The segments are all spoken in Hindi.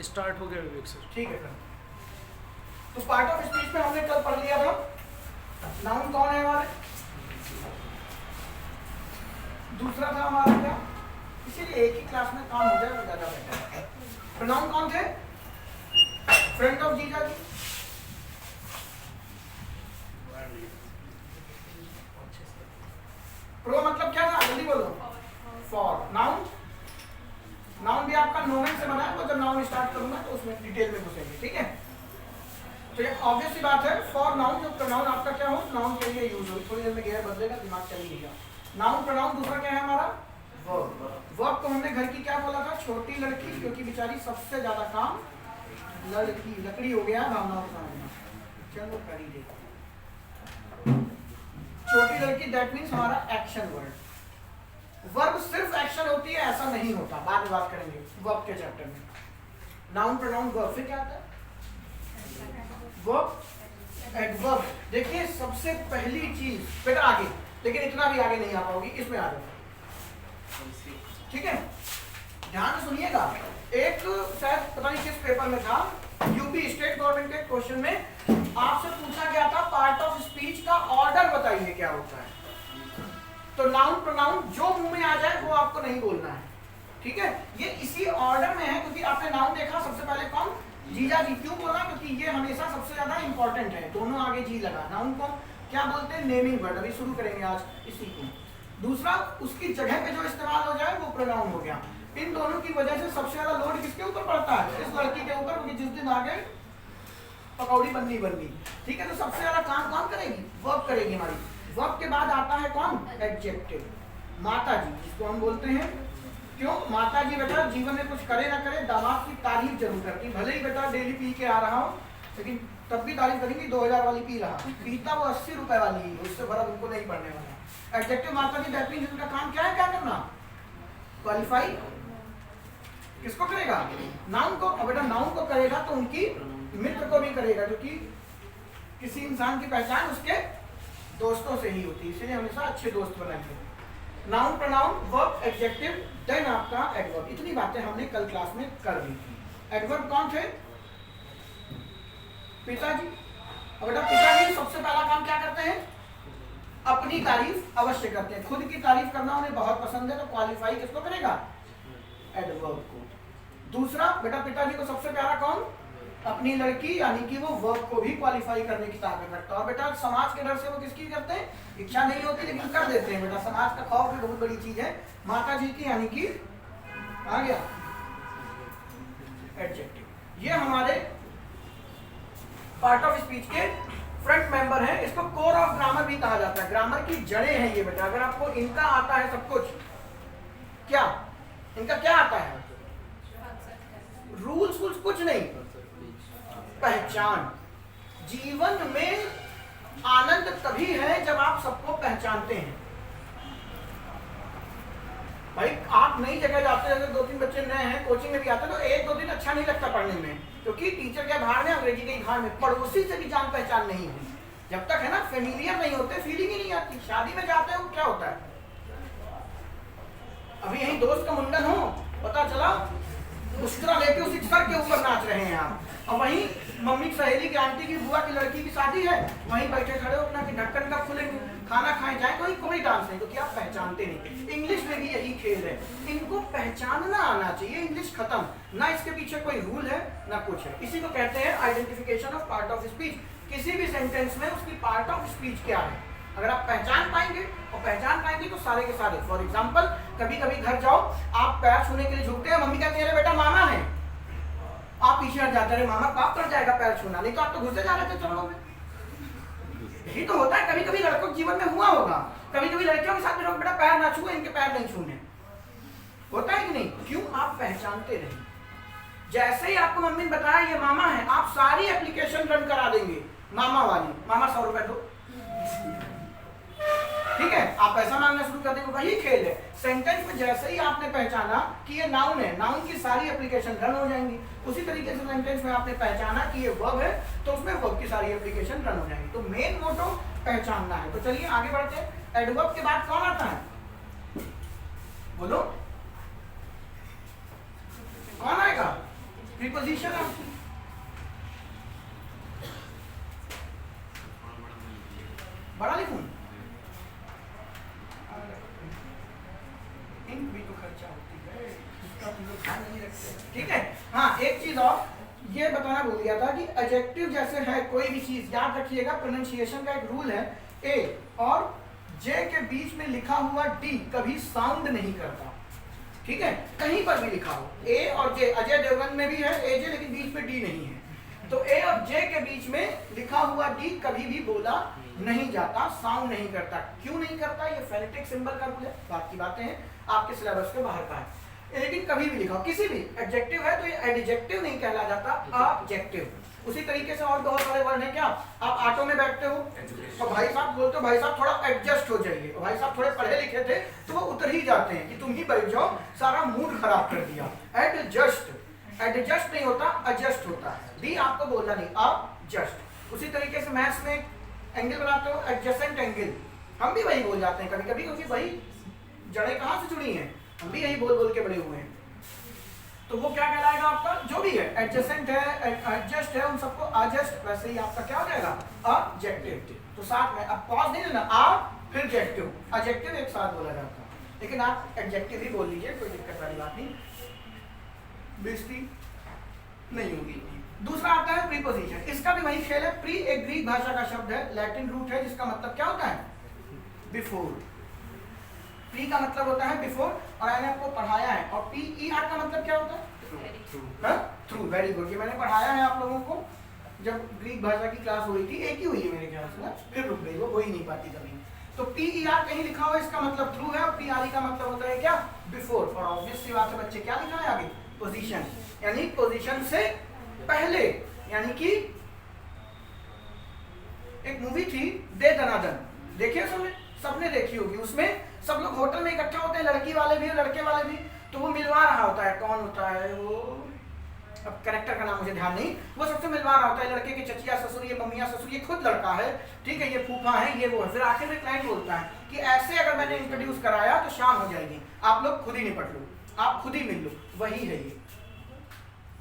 स्टार्ट हो गया विवेक सर। ठीक है सर। तो पार्ट ऑफ स्पीच में हमने कल पढ़ लिया था नाउन कौन है हमारे, दूसरा था हमारा क्या, इसीलिए एक ही क्लास में काम हो जाए वो ज्यादा बेटर है। प्रोनाउन कौन थे, फ्रंट ऑफ जीजा जी, प्रो मतलब क्या था, जल्दी बोलो, फॉर। नाउन, नाउन भी आपका नोमेन से बना है, तो जब नाउन स्टार्ट करूंगा तो उसमें डिटेल में घुसेंगे, ठीक है। तो ये ऑब्वियस सी बात है, फॉर नाउन, जो प्रोनाउन आपका क्या हो, नाउन के लिए यूज हो। थोड़ी देर में गियर बदलेगा, दिमाग चल ही गया। नाउन प्रोनाउन दूसरा क्या है हमारा, वर्ब। वर्ब को हमने घर की क्या बोला था, छोटी लड़की, क्योंकि बेचारी सबसे ज्यादा काम लड़की, लकड़ी हो गया भावनाओं का समझना, चलो कर ही देते। छोटी लड़की दैट मीन्स हमारा एक्शन वर्ड। वर्ब सिर्फ एक्शन होती है ऐसा नहीं होता, बाद में बात करेंगे वर्ब के चैप्टर में। नाउन प्रोनाउन वर्ब, फिर क्या आता है वर्ब, एडवर्ब। देखिए सबसे पहली चीज बेटा आगे, लेकिन इतना भी आगे नहीं आ पाओगी, इसमें आ जाओ, ठीक है। ध्यान से सुनिएगा, एक शायद पता नहीं किस पेपर में था, यूपी स्टेट गवर्नमेंट के क्वेश्चन में आपसे पूछा गया था पार्ट ऑफ स्पीच का ऑर्डर बताइए क्या होता है। तो नाउन प्रोनाउन जो मुंह में आ जाए वो आपको नहीं बोलना है, ठीक है। ये इसी ऑर्डर में है, क्योंकि आपने नाउन देखा सबसे पहले कौन, जीजा जी। क्यों बोला, क्योंकि ये हमेशा सबसे ज्यादा इंपॉर्टेंट है, दोनों आगे जी लगा। नाउन को क्या बोलते हैं, नेमिंग वर्ड, अभी शुरू करेंगे आज इसी को। दूसरा उसकी जगह पे जो इस्तेमाल हो जाए वो प्रोनाउन हो गया। इन दोनों की वजह से सबसे ज्यादा लोड किसके ऊपर पड़ता है, इस लड़की के ऊपर, क्योंकि जिस दिन आगे पकौड़ी बननी बननी, ठीक है। तो सबसे ज्यादा काम कौन करेगी, वर्ब करेगी हमारी। वर्ब के बाद आता है कौन, एडजेक्टिव। माता जी, जिसको हम बोलते हैं, क्यों माता जी बेटा जीवन में कुछ करे ना करे दामाद की तारीफ जरूर करती, भले ही बेटा डेली पी के आ रहा हो, लेकिन तब भी तारीफ करेंगी 2000 वाली पी रहा, पीता वो 80 रुपए वाली ही, उससे बड़ा उनको नहीं पड़ने वाला। एडजेक्टिव माता जी दैट मींस उनका काम क्या है, क्या करना, क्वालिफाई किसको करेगा, नाउन को। अब बेटा नाउन को करेगा तो उनकी मित्र को भी करेगा, क्योंकि किसी इंसान की पहचान उसके दोस्तों से ही होती है, इसलिए हमेशा अच्छे दोस्त बनाएंगे। Noun pronoun verb adjective then आपका एडवर्ब। इतनी बातें हमने कल क्लास में कर ली थी। एडवर्ब कौन थे, पिताजी। अब बेटा पिताजी सबसे पहला काम क्या करते हैं, अपनी तारीफ अवश्य करते हैं, खुद की तारीफ करना उन्हें बहुत पसंद है, तो क्वालिफाई किसको करेगा, एडवर्ब को। दूसरा बेटा पिताजी को सबसे प्यारा कौन, अपनी लड़की, यानी कि वो वर्ब को भी क्वालिफाई करने की ताकत रखता है। और बेटा समाज के डर से वो किसकी करते हैं, इच्छा नहीं होती लेकिन कर देते हैं। बेटा समाज का खौफ भी बहुत बड़ी चीज है, माता जी की, यानी कि आ गया एडजेक्टिव। ये हमारे पार्ट ऑफ स्पीच के फ्रंट मेंबर है, इसको कोर ऑफ ग्रामर भी कहा जाता है, ग्रामर की जड़ें हैं ये बेटा। अगर आपको इनका आता है सब कुछ, क्या इनका क्या आता है, रूल्स कुछ नहीं, पहचान। जीवन में आनंद तभी है जब आप सबको पहचानते हैं। भाई आप नई जगह जाते हैं, जैसे 2-3 बच्चे नए हैं, कोचिंग में भी आते हैं, तो 1-2 दिन अच्छा नहीं लगता पढ़ने में, क्योंकि टीचर क्या भाड़ में, अंग्रेजी के भाड़ में, पड़ोसी से भी जान पहचान नहीं हुई। जब तक है ना फेमिलियर नहीं होते, फीलिंग ही नहीं आती। शादी में जाते हो क्या होता है, अभी यही दोस्त का मुंडन हो, पता चला मुस्कुरा लेके उसी सर के ऊपर नाच रहे हैं आप, और वहीं मम्मी सहेली की, आंटी की, बुआ की लड़की की शादी है, वहीं बैठे खड़े हो अपना कि ढक्कन का खुलेंगे, खाना खाए जाए, कोई डांस नहीं, क्योंकि आप पहचानते नहीं। इंग्लिश में भी यही खेल है, इनको पहचानना आना चाहिए, इंग्लिश खत्म ना, इसके पीछे कोई रूल है ना कुछ है। इसी को कहते हैं identification of part of speech. किसी भी सेंटेंस में उसकी पार्ट ऑफ स्पीच क्या है, अगर आप पहचान पाएंगे, और पहचान पाएंगे तो सारे के सारे। फॉर एग्जाम्पल कभी कभी घर जाओ, आप पैर छूने के लिए झुकते हैं, मम्मी कहती है अरे बेटा मामा है, आप पीछे हट जाते हैं, मामा कब कर जाएगा पैर छूना, नहीं तो आप तो घुसे जा रहे थे चरणों में। यही तो होता है, कभी कभी लड़कों के जीवन में हुआ होगा, कभी कभी लड़कियों के साथ भी लोग बेटा पैर ना छुए, इनके पैर नहीं छूने, होता है कि नहीं, क्यों, आप पहचानते नहीं। जैसे ही आपको मम्मी ने बताया ये मामा है, आप सारी एप्लीकेशन रन करा देंगे मामा वाली, मामा 100 रुपए दो, ठीक है, आप पैसा मांगना शुरू कर देंगे। वही खेल है, सेंटेंस में जैसे ही आपने पहचाना कि ये नाउन है, नाउन की सारी एप्लीकेशन रन हो जाएंगी। उसी तरीके से सेंटेंस में आपने पहचाना कि ये वर्ब है, तो उसमें वर्ब की सारी एप्लीकेशन रन हो जाएंगी। तो मेन मोटो पहचानना है। तो चलिए आगे बढ़ते हैं। एडवर्ब के बाद कौन आता है, बोलो कौन आएगा, प्रीपोजिशन आपकी बड़ा लिखूं, इंक भी तो खर्चा होती है, इसका तुम लोग ध्यान नहीं रखते, ठीक है। हाँ एक चीज और ये बताना भूल गया था कि एडजेक्टिव जैसे है कोई भी चीज, याद रखिएगा प्रोनाउंसिएशन का एक रूल है, ए और जे के बीच में लिखा हुआ डी कभी साउंड नहीं करता, ठीक है, कहीं पर भी लिखा हो ए और जे, अजय देवगन में भी है ए जे लेकिन बीच में डी नहीं है, तो ए और जे के बीच में लिखा हुआ डी कभी भी बोला नहीं जाता, साउंड नहीं करता। क्यों नहीं करता? ये फोनेटिक सिंबल का रूल है, बात की बातें हैं, आपके सिलेबस के बाहर का है, लेकिन कभी भी लिखा हो किसी भी एडजेक्टिव है तो ये एडजेक्टिव नहीं कहलाता, ऑब्जेक्टिव। उसी तरीके से और बहुत सारे वर्ड हैं, क्या आप ऑटो में बैठते हो और भाई साहब बोलते हो भाई साहब थोड़ा एडजस्ट हो जाइए, भाई साहब थोड़े पढ़े लिखे थे तो वो उतर ही जाते हैं कि तुम ही बैठ जाओ, सारा मूड खराब कर दिया। एडजस्ट, एडजस्ट नहीं होता, एडजस्ट होता है, डी आपको बोलना नहीं, ऑब्जेक्ट। उसी तरीके से मैथ्स में एंगल बनाते हो एडजेसेंट एंगल, हम भी वही बोल जाते हैं कभी कभी, क्योंकि वही जड़ें कहाँ से जुड़ी हैं, हम भी यही बोल बोल के बड़े हुए हैं। तो वो क्या कहलाएगा आपका, जो भी है एडजेसेंट है, एडजस्ट है, उन सबको एडजस्ट, वैसे ही आपका क्या हो जाएगा, ऑब्जेक्टिव। तो साथ में अब पॉज नहीं लेना, आप फिर एडजेक्टिव, एडजेक्टिव एक साथ बोला जाता है, लेकिन आप एडजेक्टिव ही बोल लीजिए, कोई दिक्कत वाली बात नहीं, बेइज्जती नहीं होगी। दूसरा आता है प्रीपोजिशन, इसका भी वही खेल है। प्री एक ग्रीक भाषा का शब्द है, लैटिन रूट है, जिसका मतलब क्या होता है, बिफोर। प्री का मतलब होता है बिफोर, और मैंने आपको पढ़ाया है, और पी ई आर का मतलब क्या होता है, थ्रू। वेरी गुड, ये मैंने पढ़ाया है आप लोगों को जब ग्रीक भाषा की क्लास हुई थी, एक ही हुई है मेरे ख्याल से, फिर रुक गई, वो हो ही नहीं पाती कभी। तो पी ई आर कहीं लिखा हुआ है, इसका मतलब थ्रू है, और पी आर ई का मतलब होता है क्या, बिफोर। और ऑब्वियस सी बात है बच्चे, क्या लिखा है आगे, पोजीशन, यानी पोजीशन से पहले। यानी कि एक मूवी थी दे दनादन, देखिए सबने देखी होगी, उसमें सब लोग होटल में इकट्ठा होते हैं, लड़की वाले भी और लड़के वाले भी, तो वो मिलवा रहा होता है, कौन होता है वो, अब कैरेक्टर का नाम मुझे ध्यान नहीं, वो सबसे मिलवा रहा होता है, लड़के के चचिया ससुर, ये मम्मिया ससुर, ये खुद लड़का है, ठीक है, ये फूफा है, ये वो है। फिर आखिर में क्लाइंट बोलता है कि ऐसे अगर मैंने इंट्रोड्यूस कराया तो शाम हो जाएगी, आप लोग खुद ही निपट लो, आप खुद ही मिल लो। वही है ये,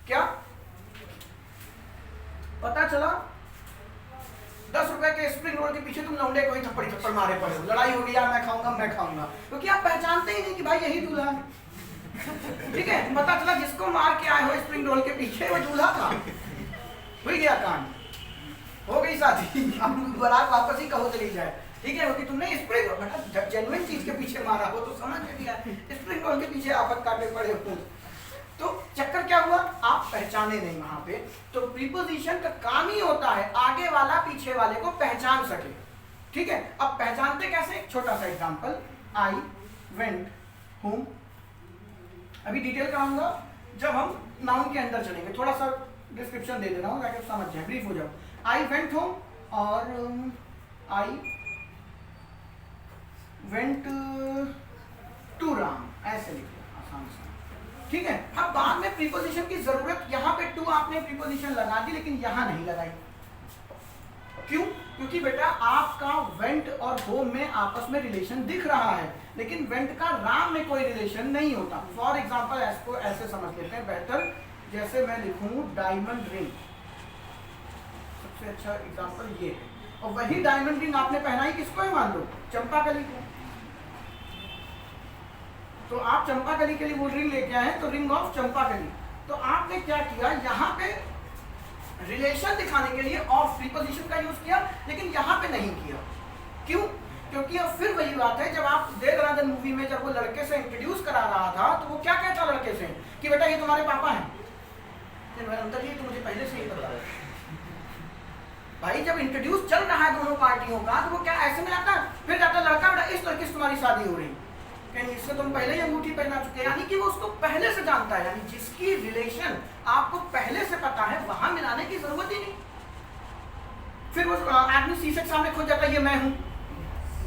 क्या पता चला 10 रुपए के स्प्रिंग रोल के पीछे तुम लौंडे को ही थप्पड़ मारे पड़े हो, लड़ाई हो गई, यार मैं खाऊंगा, क्योंकि आप पहचानते ही नहीं कि भाई यही दूल्हा है, ठीक है। पता चला जिसको मार के आए हो स्प्रिंग रोल के पीछे वो दूल्हा था, हो गया कांड, हो गई शादी, अब बारात वापस ही कहो चली जाए, ठीक है, क्योंकि तुमने स्प्रिंग रोल जेन्युइन चीज के पीछे मारा हो तो समझ लिया, स्प्रिंग रोल के पीछे आफत काटने पड़े हो। तो चक्कर क्या हुआ, आप पहचाने नहीं वहां पे। तो प्रीपोजिशन का काम ही होता है आगे वाला पीछे वाले को पहचान सके, ठीक है। अब पहचानते कैसे, एक छोटा सा एग्जांपल, आई वेंट होम, अभी डिटेल कराऊंगा जब हम नाउन के अंदर चलेंगे, थोड़ा सा डिस्क्रिप्शन दे दे रहा हूं ताकि समझ जाए, ब्रीफ हो जाओ। आई वेंट होम और आई वेंट टू राम, ऐसे लिखो आसान से, ठीक है। अब बाद में प्रीपोजिशन की जरूरत, यहाँ पे टू आपने प्रीपोजिशन लगा दी लेकिन यहाँ नहीं लगाई, क्यों? क्योंकि बेटा आपका वेंट और होम में आपस में रिलेशन दिख रहा है, लेकिन वेंट का राम में कोई रिलेशन नहीं होता। फॉर एग्जांपल इसको ऐसे समझ लेते हैं बेहतर, जैसे मैं लिखूं डायमंड रिंग, सबसे अच्छा एग्जांपल ये है, और वही डायमंड रिंग आपने पहनाई किसको है, मान लो चंपाकली को, तो आप चंपाकली के लिए वो रिंग लेके आए, तो रिंग ऑफ चंपाकली। तो आपने क्या किया, यहाँ पे रिलेशन दिखाने के लिए ऑफ प्रीपोजिशन का यूज किया, लेकिन यहाँ पे नहीं किया, क्यों? क्योंकि अब फिर वही बात है, जब आप दे दनादन मूवी में जब वो लड़के से इंट्रोड्यूस करा रहा था तो वो क्या कहता लड़के से कि बेटा ये तुम्हारे पापा हैं, अंदर ये तो मुझे पहले से ही पता है। भाई जब इंट्रोड्यूस चल रहा है दोनों पार्टियों का, तो वो क्या ऐसे में आता, फिर जाता लड़का बेटा इस लड़के से तुम्हारी शादी हो रही, इससे तुम पहले ही अंगूठी पहना चुके, यानी कि वो उसको पहले से जानता है, यानी जिसकी रिलेशन आपको पहले से पता है वहां मिलाने की जरूरत ही नहीं। फिर वो आदमी शीशे के सामने खुद जाता है ये मैं हूं,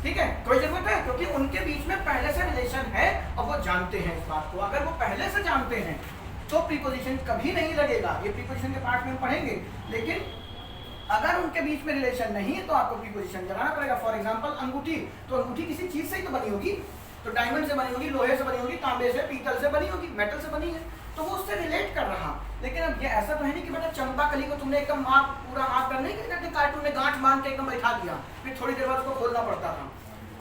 ठीक है, कोई जरूरत है, क्योंकि उनके बीच में पहले से रिलेशन है और वो जानते हैं इस बात को। अगर वो पहले से जानते हैं तो प्रीपोजिशन कभी नहीं लगेगा, ये प्रीपोजिशन के पार्ट में पढ़ेंगे, लेकिन अगर उनके बीच में रिलेशन नहीं है तो आपको प्रीपोजिशन लगाना पड़ेगा। फॉर एग्जांपल अंगूठी, तो अंगूठी किसी चीज से ही तो बनी होगी, तो डायमंड से बनी होगी, लोहे से बनी होगी, तांबे से, पीतल से बनी होगी, मेटल से बनी है, तो वो उससे रिलेट कर रहा। लेकिन अब ये ऐसा तो है नहीं कि बेटा चंपा कली को तुमने एकदम आँख पूरा आँख कर नहीं कि कार्टून में गांठ बांध के एकदम बैठा दिया, फिर थोड़ी देर बाद उसको खोलना पड़ता था।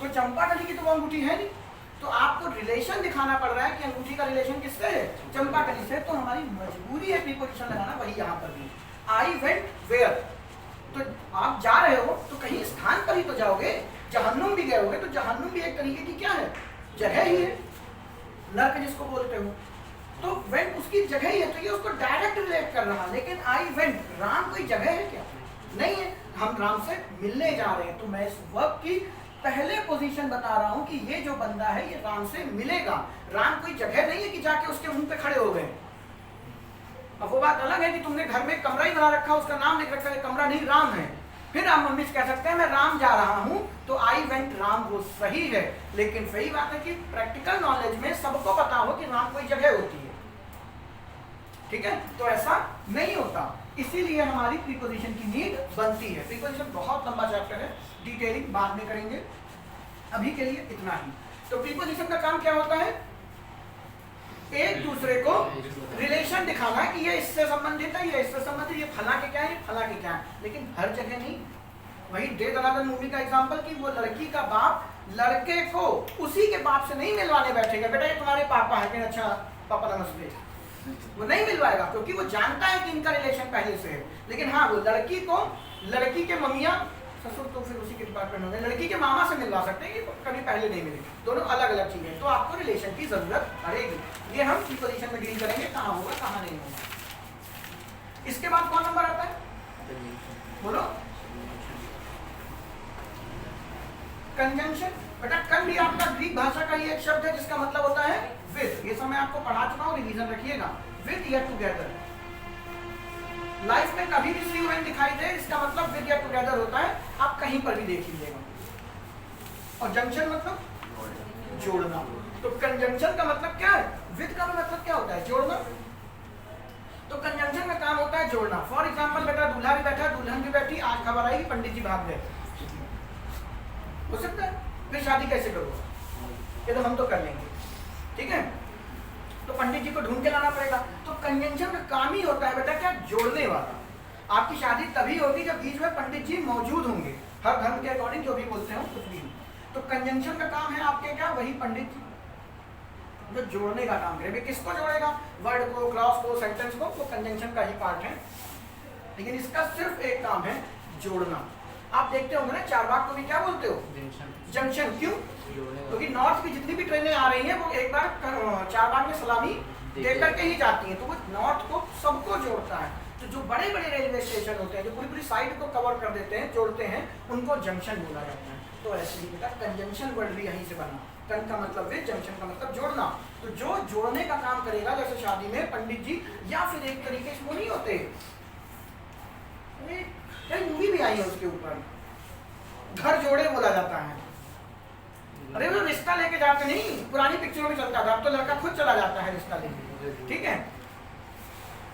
तो चंपा कली की तो वो अंगूठी है नहीं, तो आपको रिलेशन दिखाना पड़ रहा है कि अंगूठी का रिलेशन किससे है, चंपा कली से। तो हमारी मजबूरी है प्रीपोजिशन लगाना, वही यहाँ पर भी। आई वेंट वेयर, तो आप जा रहे हो तो कहीं स्थान पर ही तो जाओगे। जहन्नुम भी गए होगे तो जहन्नुम भी एक तरीके की क्या है, जगह ही है, नर्क जिसको बोलते हो। तो वेंट उसकी जगह ही है, तो ये उसको डायरेक्ट रिलेट कर रहा। लेकिन आई वेंट, राम कोई जगह है क्या, नहीं है, हम राम से मिलने जा रहे हैं। तो मैं इस वर्ब की पहले पोजीशन बता रहा हूं कि ये जो बंदा है ये राम से मिलेगा। राम कोई जगह नहीं है कि जाके उसके मुंह पे खड़े हो गए। अब वो बात अलग है कि तुमने घर में कमरा ही बना रखा, उसका नाम लिख रखा है, कमरा नहीं राम है, फिर आप मम्मी से कह सकते हैं मैं राम जा रहा हूं, तो आई वेंट राम वो सही है। लेकिन सही बात है कि प्रैक्टिकल नॉलेज में सबको पता हो कि राम कोई जगह होती है, ठीक है, तो ऐसा नहीं होता। इसीलिए हमारी प्रीपोजिशन की नीड बनती है। प्रीपोजिशन बहुत लंबा चैप्टर है, डिटेलिंग बाद में करेंगे, अभी के लिए इतना ही। तो प्रीपोजिशन का काम क्या होता है, एक दूसरे को रिलेशन दिखाना कि ये इससे संबंधित है, ये इससे संबंधित, ये फला के क्या है, ये फला के क्या है, लेकिन हर जगह नहीं। वही डेथ अनादर मूवी का एग्जांपल कि वो लड़की का बाप लड़के को उसी के बाप से नहीं मिलवाने बैठेगा, बेटा ये तुम्हारे पापा है, अच्छा पापा नमस्ते, वो नहीं मिलवाएगा, क्योंकि वो जानता है कि इनका रिलेशन पहले से है। लेकिन हाँ, वो लड़की को लड़की के ममिया ससुर तो फिर उसी के डिपार्टमेंट होंगे, लड़की के मामा से मिलवा सकते हैं, ये कभी पहले नहीं मिले, दोनों अलग अलग चीजें। तो आपको रिलेशन की जरूरत पड़ेगी। ये हम प्रीपोजिशन में डील करेंगे, कहाँ होगा कहाँ नहीं होगा। इसके बाद कौन नंबर आता है, बोलो, कंजंक्शन। बेटा कल भी आपका ग्रीक भाषा का ये एक शब्द है जिसका मतलब होता है विद। ये सब मैं आपको पढ़ा चुका हूँ, रिवीजन रखिएगा। विद या टुगेदर, लाइफ में कभी भी सी वेन दिखाई दे, इसका मतलब विद या टुगेदर होता है, आप कहीं पर भी देख लीजिएगा। और जंक्शन मतलब जोड़ना। तो कंजंक्शन का मतलब क्या है, विद का मतलब क्या होता है, जोड़ना। तो कंजंक्शन का काम होता है जोड़ना। फॉर एग्जाम्पल बेटा दूल्हा भी बैठा, दुल्हन भी बैठी, आज खबर आई कि पंडित जी भाग गए, हो सकता है, फिर शादी कैसे करोगे, ये तो हम तो कर लेंगे, ठीक है, तो पंडित जी को ढूंढ के लाना पड़ेगा। तो कंजंक्शन का काम ही होता है बेटा क्या, जोड़ने वाला। आपकी शादी तभी होगी जब बीच में पंडित जी मौजूद होंगे, हर धर्म के अकॉर्डिंग जो भी बोलते हो कुछ भी। तो कंजंक्शन का काम है आपके क्या, वही पंडित जी जो जोड़ने का काम करेंगे। किसको जोड़ेगा, वर्ड को, क्लॉज को, सेंटेंस को, वो कंजंक्शन का ही पार्ट है। लेकिन इसका सिर्फ एक काम है, जोड़ना। आप देखते होंगे ना चारबाग को भी क्या बोलते हो, जंक्शन। क्यों, क्योंकि नॉर्थ की जितनी भी ट्रेनें आ रही हैं वो एक बार चारबाग में सलामी दे करके ही जाती हैं, तो वो नॉर्थ को सबको जोड़ता है। तो जो बड़े बड़े रेलवे स्टेशन होते हैं जो पूरी पूरी साइड को कवर कर देते हैं, जोड़ते हैं, उनको जंक्शन बोला जाता है। तो ऐसे ही बेटा कंजंक्शन वर्ड भी यहीं से बना, कन का मतलब विद, जंक्शन का मतलब जोड़ना। तो जो जोड़ने का काम करेगा, जैसे शादी में पंडित जी, या फिर एक तरीके से वो नहीं होते, कई मूवी भी आई है उसके ऊपर, घर जोड़े बोला जाता है। अरे वो रिश्ता लेके जाते नहीं, पुरानी पिक्चरों में चलता था, अब तो लड़का खुद चला जाता है रिश्ता लेके, ठीक है।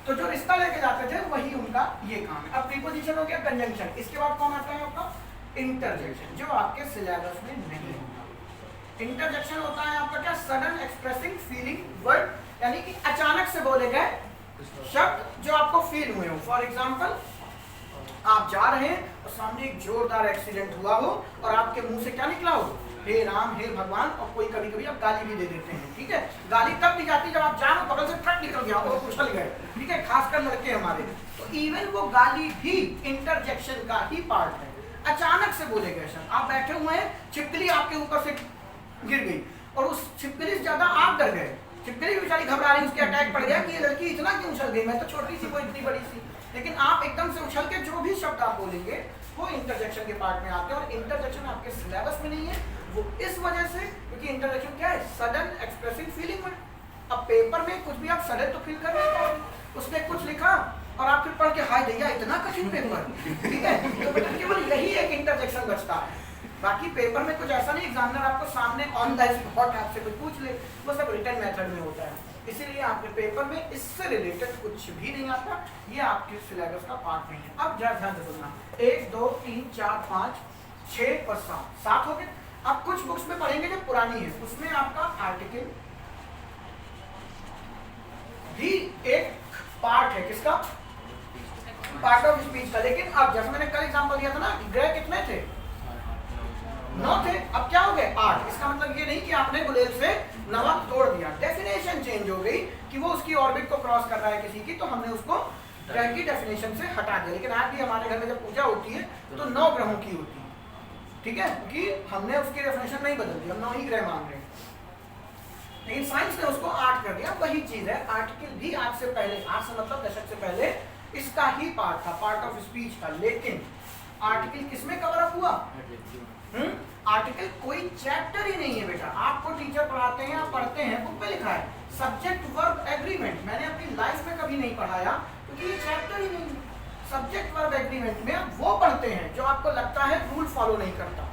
तो जो रिश्ता लेके जाते थे वही उनका ये काम है। अब प्रीपोजिशन हो गया कंजंक्शन। इसके बाद कौन आता है आपका, इंटरजेक्शन, जो आपके सिलेबस में नहीं होगा। इंटरजेक्शन होता है आपका क्या, सडन एक्सप्रेसिंग फीलिंग वर्ड, यानी कि अचानक से बोले गए शब्द जो आपको फील हुए हो। फॉर एग्जाम्पल, आप जा रहे हैं और सामने एक जोरदार एक्सीडेंट हुआ हो और आपके मुंह से क्या निकला हो, हे राम, हे भगवान। और कोई कभी कभी आप गाली भी दे देते हैं, ठीक है। गाली तब दी जाती है जब आप जान बगल से ट्रक निकल गया और उछल गए, ठीक है, खासकर लड़के हमारे। तो इवन वो गाली भी इंटरजेक्शन का ही पार्ट है। अचानक से बोले गए शब्द, आप बैठे हुए हैं, छिपकली आपके ऊपर से गिर गई और उस छिपकली से ज्यादा आप डर गए, छिपकली बेचारी घबरा रही, उसके अटैक पड़ गया कि ये लड़की इतना क्यों उछल गई, मैं तो छोटी सी, वो इतनी बड़ी सी। लेकिन आप एकदम से उछल के जो भी शब्द आप बोलेंगे वो इंटरजेक्शन के पार्ट में आते हैं। और इंटरजेक्शन आपके सिलेबस में नहीं है, वो इस वजह से क्योंकि इंटरजेक्शन क्या है, सडन एक्सप्रेसिव फीलिंग वर्ड। अब पेपर में कुछ भी आप सडन तो फील कर रहे हैं, उसने कुछ लिखा और आप फिर पढ़ के हाय दैया इतना कठिन पेपर, ठीक है। तो बेटा केवल यही एक इंटरजेक्शन बचता है, बाकी पेपर में कुछ ऐसा नहीं, एग्जामिनर आपको सामने ऑन द स्पॉट आपसे कुछ पूछ ले, वो सब रिटन मेथड में होता है। इसीलिए आपके पेपर में इससे रिलेटेड कुछ भी नहीं आता, ये आपके सिलेबस का पार्ट नहीं है। अब जरा ध्यान से सुनना, 1 2 3 4 5 6 और 7 हो गए। अब कुछ बुक्स में पढ़ेंगे जो पुरानी है, उसमें आपका आर्टिकल भी एक पार्ट है। लेकिन अब जैसे मैंने कल एग्जांपल दिया था ना, ग्रह कितने थे? 9 थे, अब क्या हो गए? 8। इसका मतलब ये नहीं कि आपने गुलेल से 9 तोड़ दिया, डेफिनेशन चेंज हो गई कि वो उसकी ऑर्बिट को क्रॉस कर रहा है किसी की, तो हमने उसको ग्रह की डेफिनेशन से हटा दिया। लेकिन आज भी हमारे घर में जब पूजा होती है तो 9 ग्रहों की होती है, ठीक है, क्योंकि हमने उसकी डेफिनेशन नहीं बदल दी, हम 9 ही ग्रह मान रहे हैं। लेकिन साइंस ने उसको 8 कर दिया। वही चीज है, आर्टिकल भी आज से पहले, आज से मतलब दशक से पहले इसका ही पार्ट था, पार्ट ऑफ स्पीच था। लेकिन आर्टिकल किसमें कवर अप हुआ? आर्टिकल कोई चैप्टर ही नहीं है बेटा। आपको टीचर पढ़ाते हैं, आप पढ़ते हैं, बुक में लिखा है सब्जेक्ट वर्ब एग्रीमेंट। मैंने अपनी लाइफ में कभी नहीं पढ़ाया क्योंकि ये चैप्टर ही नहीं है। सब्जेक्ट वर्ब एग्रीमेंट में आप वो पढ़ते हैं जो आपको लगता है रूल फॉलो नहीं करता,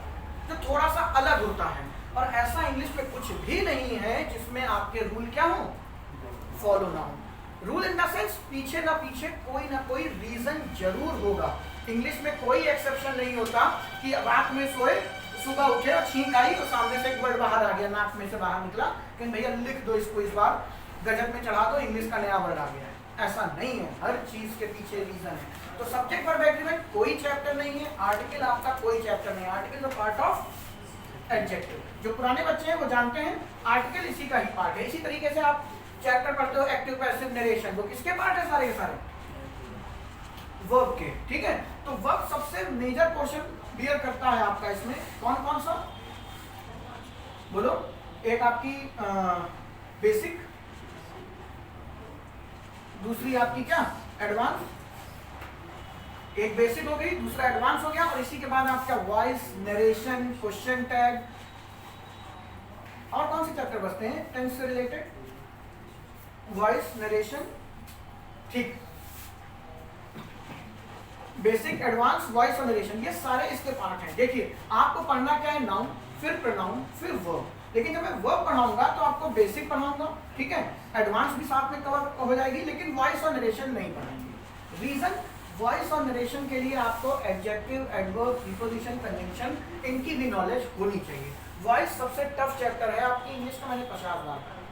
जो थोड़ा सा अलग होता है। और ऐसा इंग्लिश में कुछ भी नहीं है जिसमें आपके रूल क्या हो, फॉलो ना हो। रूल इन द सेंस पीछे ना पीछे कोई ना कोई रीजन जरूर होगा। इंग्लिश में कोई एक्सेप्शन नहीं होता कि रात में सोए, सुबह उठे और छींक आई और सामने से एक वर्ड बाहर आ गया, नाक में से बाहर निकला कि भैया लिख दो इसको, इस बार गजट में चढ़ा दो, इंग्लिश का नया वर्ड आ गया है। ऐसा नहीं है, हर चीज के पीछे रीजन है। तो सब्जेक्ट वर्ब एग्रीमेंट कोई चैप्टर नहीं है, आर्टिकल आपका कोई चैप्टर नहीं है। Article is part of adjective. जो पुराने बच्चे हैं वो जानते हैं आर्टिकल इसी का ही पार्ट है। इसी तरीके से आप चैप्टर पढ़ते हो एक्टिव पैसिव नरेशन, वो किसके पार्ट है? सारे के सारे वर्ब के, ठीक है। तो वर्ब सबसे मेजर पोर्शन बियर करता है आपका। इसमें कौन कौन सा बोलो? एक आपकी बेसिक, दूसरी आपकी क्या एडवांस, एक बेसिक हो गई, दूसरा एडवांस हो गया, और इसी के बाद आपका वॉइस, नरेशन, क्वेश्चन टैग, और कौन से चैप्टर बचते हैं टेंस से रिलेटेड? वॉइस, नरेशन, ठीक, बेसिक, एडवांस, वॉइस और नरेशन, ये सारे इसके पार्ट हैं। देखिए आपको पढ़ना क्या है? नाउन, फिर प्रोनाउन, फिर वर्ब। लेकिन जब मैं वर्ब पढ़ाऊंगा तो आपको बेसिक पढ़ाऊंगा, ठीक है, एडवांस भी साथ में कवर हो जाएगी, लेकिन वॉइस और नरेशन नहीं पढ़ाएंगे। रीजन, वॉइस और नरेशन के लिए आपको एडजेक्टिव, एडवर्ब, प्रीपोजिशन, कंजंक्शन, इनकी भी नॉलेज होनी चाहिए। वॉइस सबसे टफ चैप्टर है आपकी इंग्लिश का, मैंने 50 बार कहा।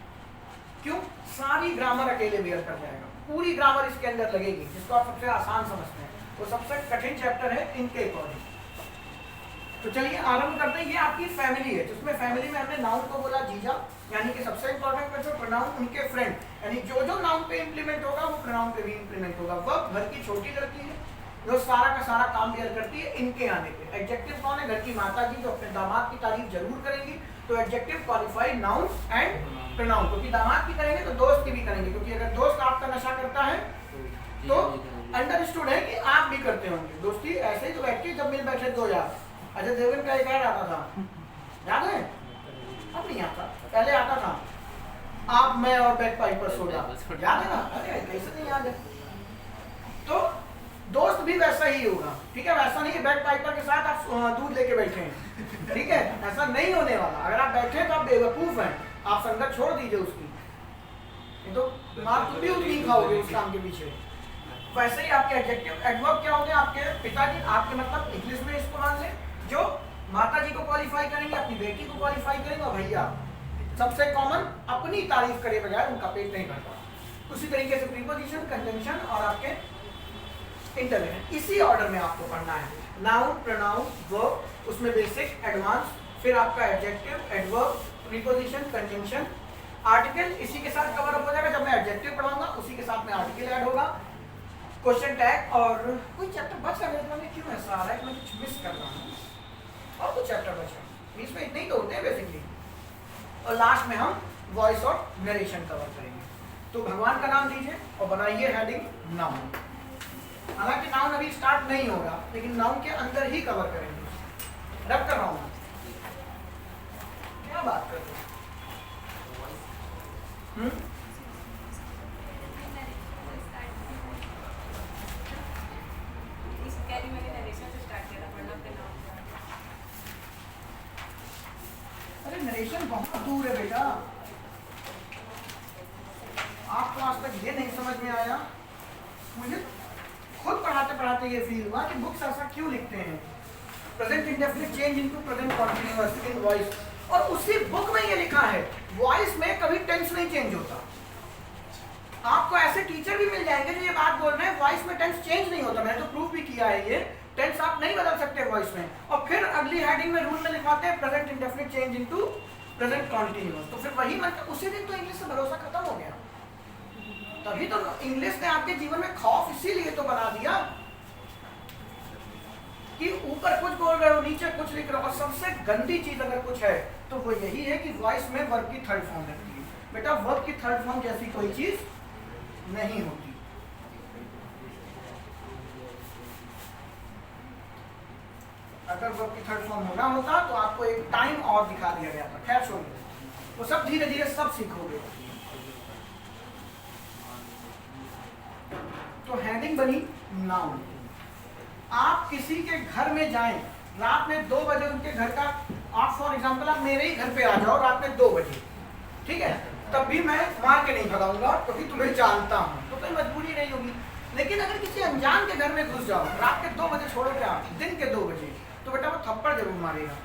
क्यों? सारी ग्रामर अकेले बेयर कर जाएगा, पूरी ग्रामर इसके अंदर लगेगी, जिसको आप सबसे आसान समझते हैं। वो सबसे कठिन चैप्टर है इनके अकॉर्डिंग। तो चलिए आरंभ करते हैं। ये आपकी फैमिली है, जिसमें फैमिली में हमने नाउन को बोला जीजा, यानी कि सबसे इंपॉर्टेंट पर्सन, प्रोनाउन उनके फ्रेंड, यानी जो जो नाउन पे इंप्लीमेंट होगा वो प्रोनाउन पे भी इंप्लीमेंट होगा। वर्ब घर की छोटी लड़की है जो सारा का सारा काम बेयर करती है इनके आने पे। एडजेक्टिव कौन है? घर की माता जी, जो अपने दामाद की तारीफ जरूर करेंगी। तो adjective qualify noun and pronoun, क्योंकि दामाद की करेंगे तो दोस्त की भी करेंगे, क्योंकि अगर दोस्त आपका नशा करता है तो अंडरस्टूड है कि आप भी करते होंगे। दोस्ती ऐसे ही तो बैठती जब मिल बैठे दो यार। अजय देवगन का एक ऐड आता था, याद है? अब नहीं आता, पहले आता था, आप, मैं और बैक पाइपर सोडा, याद है ना? अरे कैसे नहीं याद है? तो दोस्त भी वैसा ही होगा, ठीक है। वैसा नहीं है बैक पाइपर के साथ आप दूध लेके बैठे हैं, ठीक है, ऐसा नहीं होने वाला। अगर आप बैठे तो आप बेवकूफ हैं, आप संगत छोड़ दीजिए उसकी, नहीं तो मार तुम भी उतनी खाओगे उस काम के पीछे। वैसे ही आपके एडजेक्टिव, एडवर्ब क्या होते हैं? आपके पिताजी, आपके मतलब इंग्लिश में इसको मान लें, जो माता जी को क्वालिफाई करेंगे, अपनी बेटी को क्वालिफाई करेंगे, और भैया सबसे कॉमन अपनी तारीफ करे बगैर उनका पेट नहीं भरता। उसी तरीके से प्रीपोजिशन, कंजंक्शन और आपके इंटरवेंशन, इसी ऑर्डर में आपको पढ़ना है। नाउन, प्रोनाउन, वर्ब, उसमें बेसिक, एडवांस, फिर आपका adjective, adverb, preposition, conjunction, article इसी के साथ कवर अप हो जाएगा। जब मैं एडजेक्टिव पढ़ाऊंगा उसी के साथ में आर्टिकल ऐड होगा, क्वेश्चन टैग, और कोई चैप्टर बच रहा है, क्यों ऐसा आ रहा है कि मैं कुछ मिस कर रहा हूँ? और कुछ चैप्टर बच रहा है, इसमें इतने ही तो होते हैं बेसिकली। और लास्ट में हम वॉइस और नरेशन कवर करेंगे। तो भगवान का नाम दीजिए और बनाइए हेडिंग नाउन। हालांकि नाउन अभी स्टार्ट नहीं होगा, लेकिन नाउन के अंदर ही कवर करेंगे। रब कर रहा हूँ, क्या बात कर रहे हो? अरे नरेशन बहुत दूर है बेटा, आपको आज तक ये नहीं समझ में आया। मुझे खुद पढ़ाते पढ़ाते ये फील हुआ कि बुक्स ऐसा क्यों लिखते हैं, present indefinite change into present continuous इन वॉइस, और उसी बुक में ये लिखा है वॉइस में कभी टेंस नहीं चेंज होता। आपको ऐसे टीचर भी मिल जाएंगे जो ये बात बोल रहे हैं वॉइस में टेंस चेंज नहीं होता, मैंने तो प्रूफ भी किया है, ये टेंस आप नहीं बदल सकते वॉइस में, और फिर अगली हेडिंग में रूल में लिखवाते हैं present indefinite change into present continuous. तो फिर वही मतलब उसी दिन तो इंग्लिश से भरोसा खत्म हो गया। तभी तो इंग्लिश ने आपके जीवन में खौफ इसीलिए तो बना दिया कि ऊपर कुछ बोल रहे हो नीचे कुछ लिख रहे हो। और सबसे गंदी चीज अगर कुछ है तो वो यही है कि वॉइस में वर्ब की थर्ड फॉर्म लगती है। बेटा वर्ब की थर्ड फॉर्म जैसी कोई चीज नहीं होती। अगर वर्ब की थर्ड फॉर्म होना होता तो आपको एक टाइम और दिखा दिया गया था। खैर छोड़िए, वो सब धीरे धीरे सब सीखोगे। तो हेडिंग बनी नाउन। आप किसी के घर में जाएं, रात में 2 बजे उनके घर का, आप फॉर एग्जांपल आप मेरे ही घर पे आ जाओ रात में 2 बजे, ठीक है, तब भी मैं मार के नहीं भगाऊंगा क्योंकि तुम्हें जानता हूं, तो कोई मजबूरी नहीं होगी। लेकिन अगर किसी अनजान के घर में घुस जाओ रात के 2 बजे, छोड़ो क्या दिन के 2 बजे, तो बेटा वो थप्पड़ जरूर मारेगा।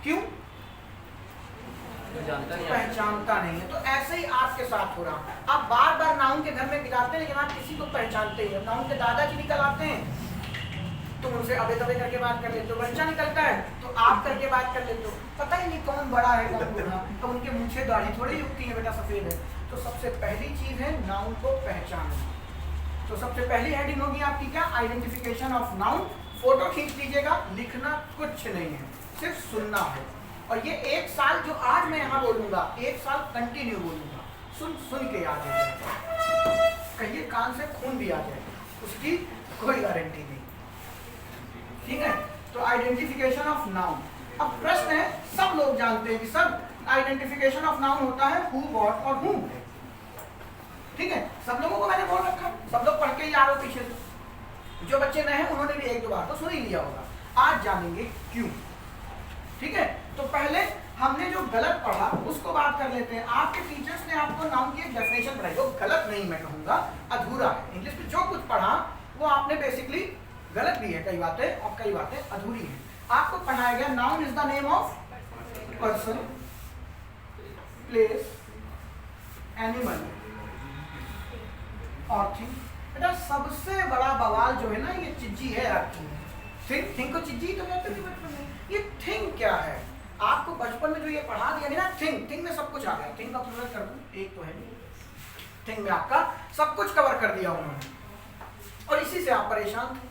क्यों? पहचानता नहीं है। तो ऐसे ही आपके साथ हो रहा। आप बार बार नाउन के घर में जाते हैं लेकिन आप किसी को पहचानते हैं। नाउन के दादाजी निकल आते हैं, तुम उनसे अबे तबे करके बात कर लेते हो। बच्चा निकलता है तो आप करके बात कर लेते हो। पता ही नहीं कौन बड़ा है कौन बूढ़ा, तो उनके मूंछें दाढ़ी थोड़ी उगती है बेटा, सफेद है। तो सबसे पहली चीज है नाउन को पहचानना। तो सबसे पहली हेडिंग होगी आपकी क्या? Identification of noun. फोटो खींच लीजिएगा, लिखना कुछ नहीं है, सिर्फ सुनना है। और ये 1 साल जो आज मैं यहाँ बोलूंगा, 1 साल कंटिन्यू बोलूंगा, सुन सुन के याद हो जाए, कहिए कान से खून भी आ जाए, उसकी कोई गारंटी नहीं, ठीक है। तो आइडेंटिफिकेशन ऑफ नाउन। अब प्रश्न है, सब लोग जानते हैं कि सब आइडेंटिफिकेशन ऑफ नाउन होता है हु, व्हाट और हूम, ठीक है। सब लोगों को मैंने बोल रखा, सब लोग पढ़ के ही आ रहे हो पीछे से। जो बच्चे नए हैं उन्होंने भी 1-2 बार तो सुन ही लिया होगा। आज जानेंगे क्यों, ठीक है। तो पहले हमने जो गलत पढ़ा उसको बात कर लेते हैं। आपके टीचर्स ने आपको नाउन की एक डेफिनेशन पढ़ाई, वो गलत नहीं मैं कहूंगा, अधूरा है। इंग्लिश में जो कुछ पढ़ा वो आपने बेसिकली गलत भी है कई बातें, और कई बातें अधूरी हैं। आपको पढ़ाया गया noun is the name of person, place, animal और थिंग। बेटा सबसे बड़ा बवाल जो है ना, ये चिज्जी है आपकी। थिंग को चिज्जी तो कहते थे बचपन में। ये थिंग क्या है? आपको बचपन में जो ये पढ़ा दिया ना, थिंग में सब कुछ आ गया। थिंग का प्लूरल कर दूं, एक तो है थिंग में आपका सब कुछ कवर कर दिया उन्होंने, और इसी से आप परेशान थे।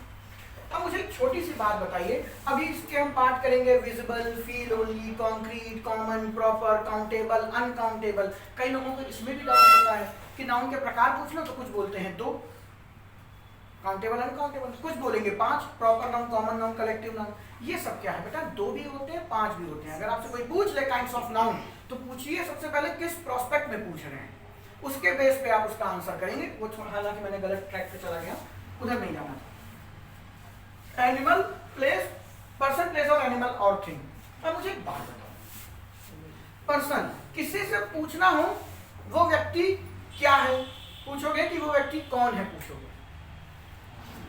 अब मुझे एक छोटी सी बात बताइए, अभी इसके हम पार्ट करेंगे visible, feel only, concrete, common, proper, countable, uncountable. कई लोगों को इसमें भी डाउट होता है कि नाउन के प्रकार पूछ लो तो कुछ बोलते हैं 2, काउंटेबल, अनकाउंटेबल, कुछ बोलेंगे 5, proper noun, common noun, collective noun. ये सब क्या है बेटा? 2 भी होते हैं, 5 भी होते हैं। अगर आपसे कोई पूछ ले काइंड्स ऑफ नाउन, तो पूछिए सबसे पहले किस प्रोस्पेक्ट में पूछ रहे हैं, उसके बेस पे आप उसका आंसर करेंगे। वो हालांकि मैंने गलत ट्रैक पे चला गया, उधर नहीं जाना था। एनिमल, प्लेस, पर्सन, प्लेस और एनिमल और थिंग। अब मुझे एक बात बताओ, पर्सन किसी से पूछना हो वो व्यक्ति क्या है, पूछोगे कि वो व्यक्ति कौन है, पूछोगे।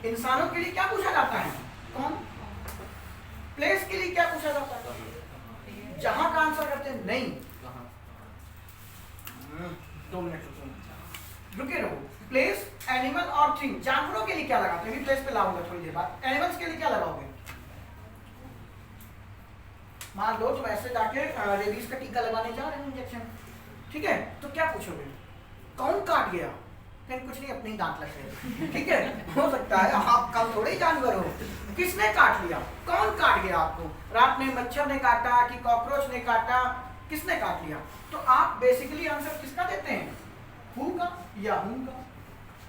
इंसानों के लिए क्या पूछा जाता है? कौन। प्लेस के लिए क्या पूछा जाता है? जहां का आंसर करते हैं नहीं। 2 मिनट रुके रहो। प्लेस, एनिमल और थिंग। जानवरों के लिए क्या लगाते हैं? प्लेस पे लाऊंगा थोड़ी देर बाद। एनिमल्स के लिए क्या लगाओगे? मान लो तुम ऐसे जाके रेबीज का टीका लगाने जा रहे हो, इंजेक्शन, ठीक है, तो क्या पूछोगे? कौन काट गया? कुछ नहीं, अपने ही दांत लग गए, ठीक है। हो सकता है आप कल थोड़े ही जानवर हो। किसने काट लिया? कौन काट गया आपको? रात में मच्छर ने काटा कि कॉकरोच ने काटा? किसने काट लिया? तो आप बेसिकली आंसर किसका देते हैं? हु का या हुम का,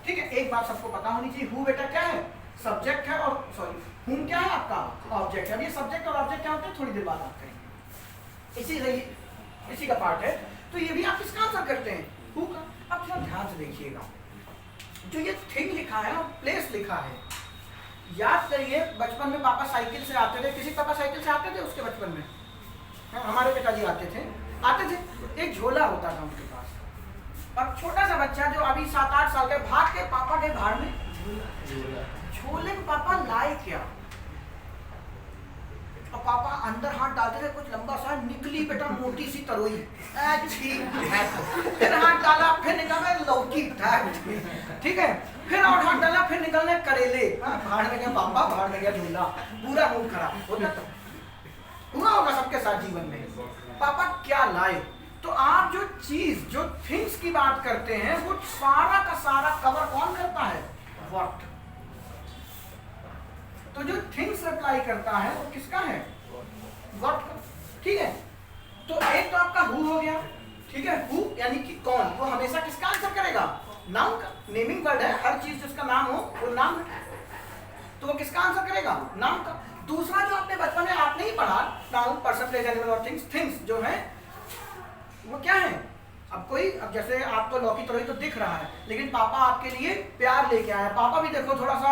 ठीक है। एक बात सबको पता होनी चाहिए, हु बेटा क्या है? सब्जेक्ट है, और सॉरी हुम क्या है आपका? ऑब्जेक्ट है। ये सब्जेक्ट और ऑब्जेक्ट क्या होते हैं थोड़ी देर बाद आप करेंगे, इसी का पार्ट है। तो ये भी आप किसका आंसर करते हैं? हु का। अब थोड़ा ध्यान से देखिएगा, जो ये थिंग लिखा है और प्लेस लिखा है, याद करिए बचपन में पापा साइकिल से आते थे। किसी पापा साइकिल से आते थे उसके बचपन में? हमारे पिताजी आते थे। एक झोला होता था उनके पास, और छोटा सा बच्चा जो अभी 7-8 साल का भाग के पापा के भाड़ में झोले में पापा लाए क्या? और पापा अंदर हाथ डालते थे, कुछ लंबा सा निकली बेटा मोटी सी तरोई, फिर हाथ डाला, फिर निकला लौकी, ठीक है, फिर और हाथ डाला, फिर निकलने करेले, भाड़ में गया पापा, भाड़ में गया झूला, पूरा मूड खराब होता। हुआ होगा सबके साथ जीवन में, पापा क्या लाए। तो आप जो चीज, जो थिंग्स की बात करते हैं, वो सारा का सारा कवर कौन करता है? व्हाट। तो जो थिंग्स अप्लाई करता है वो किसका है? व्हाट का। ठीक है, तो एक तो आपका हु हो गया, ठीक है, हु यानी कि कौन, वो हमेशा किसका आंसर करेगा? नाउन का। नेमिंग वर्ड है, हर चीज जिसका नाम हो वो नाम, तो वो किसका आंसर करेगा? नाउन का। दूसरा जो आपने बचपन में आपने ही पढ़ा, नाउन, पर्सन, प्लेस, एनिमल और थिंग्स, थिंग्स जो है वो क्या है? अब जैसे आपको लौकी तरोई तो दिख रहा है, लेकिन पापा आपके लिए प्यार लेके आए। पापा भी देखो थोड़ा सा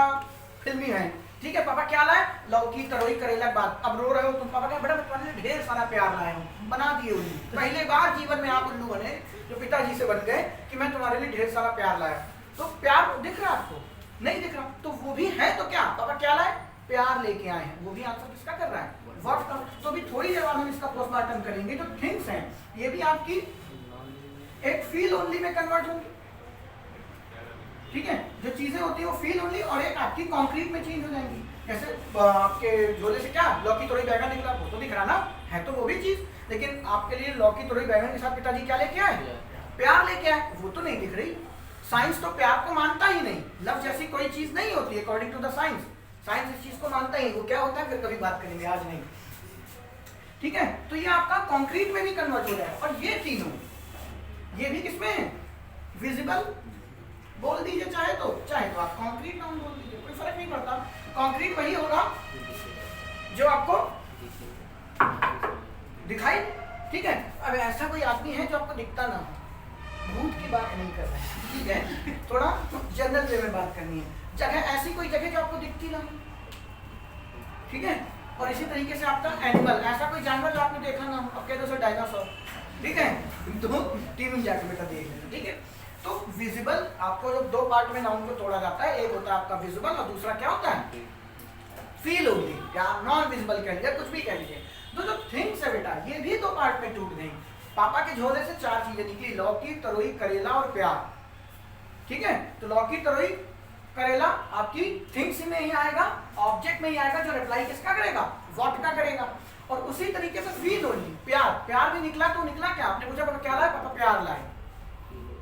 फिल्मी है, ठीक है, पापा क्या लाए? लौकी तरोई करेला बात। अब रो रहे हो तुम, पापा क्या बड़ा बचपन ढेर सारा प्यार लाए हो, बना दिए उल्लू। पहले बार जीवन में आप उल्लू बने, जो पिताजी से बन गए कि मैं तुम्हारे लिए ढेर सारा प्यार लाया। तो प्यार दिख रहा है आपको? नहीं दिख रहा, तो वो भी है। तो क्या पापा क्या लाए? प्यार लेके आए हैं। वो भी आंसर किसका कर रहा है? व्हाट का। तो भी थोड़ी देर बाद हम इसका पोस्टमार्टम करेंगे। जो थिंग्स हैं ये भी आपकी एक फील ओनली में कन्वर्ट होंगी, ठीक है, जो चीजें होती है वो फील ओनली, और एक आपकी कॉन्क्रीट में चेंज हो जाएंगी। जैसे आपके झोले से क्या लौकी तोड़ी बैगन निकला, वो तो दिख रहा ना है, तो वो भी चीज। लेकिन आपके लिए लौकी तोड़ी बैगन के साथ पिताजी क्या लेके आए? प्यार लेके आए, वो तो नहीं दिख रही। साइंस तो प्यार को मानता ही नहीं, लव जैसी कोई चीज नहीं होती है according to the science. Science इस चीज को मानता ही, वो क्या होता है फिर कभी बात करेंगे, आज नहीं, ठीक है। तो ये आपका कॉन्क्रीट में भी कन्वर्ट हो जाएगा। और ये तीनों, ये भी किसमें है? विजिबल बोल दीजिए चाहे तो आप कॉन्क्रीट नाउन बोल दीजिए, कोई फर्क नहीं पड़ता। कॉन्क्रीट वही होगा जो आपको दिखाई, ठीक है। अब ऐसा कोई आदमी है जो आपको दिखता ना हो, भूत की बात नहीं कर रहा है, ठीक है, थोड़ा जनरल वे में बात करनी है। जगह, ऐसी कोई जगह जो आपको दिखती ना, ठीक है। और इसी तरीके से आपका एनिमल, ऐसा कोई जानवर जो आपने देखा ना हो, अब कह दो सर डायनासोर, ठीक है, तो टीम जाके बेटा देख लेना, ठीक है। तो विजिबल, आपको जब दो पार्ट में नाउन को तोड़ा जाता है, एक होता है आपका विजिबल और दूसरा क्या होता है? फील ओनली, या नॉन विजिबल कह लीजिए, कुछ भी कह लीजिए। तो जो थिंग्स है बेटा, ये भी दो पार्ट में टूट गई। पापा के झोले से चार चीजें निकली, लौकी तरोई करेला और प्यार, ठीक है। तो लौकी तरोई करेला आपकी थिंग्स में ही आएगा, ऑब्जेक्ट में ही आएगा, जो रिप्लाई किसका करेगा? व्हाट का करेगा। और उसी तरीके से फील ओनली, प्यार, प्यार भी निकला, तो निकला क्या? आपने पूछा पापा क्या लाए? पापा प्यार लाए,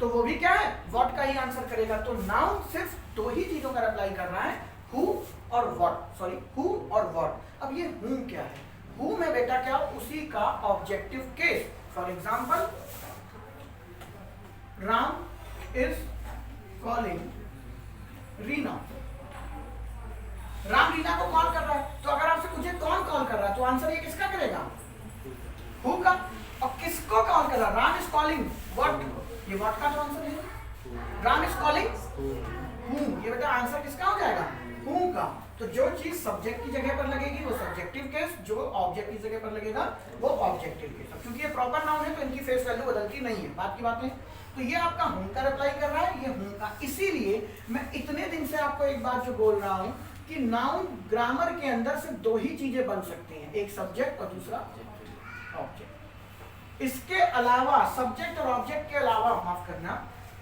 तो वो भी क्या है? व्हाट का ही आंसर करेगा। तो नाउन सिर्फ दो ही चीजों का रिप्लाई कर रहा है, हु और व्हाट, सॉरी, हु और व्हाट। अब ये हु क्या है? हु में बेटा क्या? उसी का objective case. For example, Ram is calling Reena, Ram Reena को कॉल कर रहा है। तो अगर आपसे पूछे कौन कॉल कर रहा है, तो आंसर ये किसका करेगा? हु का। और किसको कॉल कर रहा है? राम इज कॉलिंग व्हाट, ये व्हाट का तो आंसर है। राम इज कॉलिंग हु, ये बेटा आंसर किसका हो जाएगा? हु का। तो जो चीज सब्जेक्ट की जगह पर लगेगी वो सब्जेक्टिव केस, जो ऑब्जेक्ट की जगह पर लगेगा वो ऑब्जेक्टिव केस। क्योंकि ये प्रॉपर नाउन है तो इनकी फेस वैल्यू बदलती नहीं है, बात की बात है। तो ये आपका हूं का रिप्लाई कर रहा है, ये हूं का। इसीलिए मैं इतने दिन से आपको एक बात जो बोल रहा हूं कि नाउन ग्रामर के अंदर सिर्फ दो ही चीजें बन सकती हैं, एक सब्जेक्ट और दूसरा ऑब्जेक्ट। इसके अलावा, सब्जेक्ट और ऑब्जेक्ट के अलावा, माफ करना,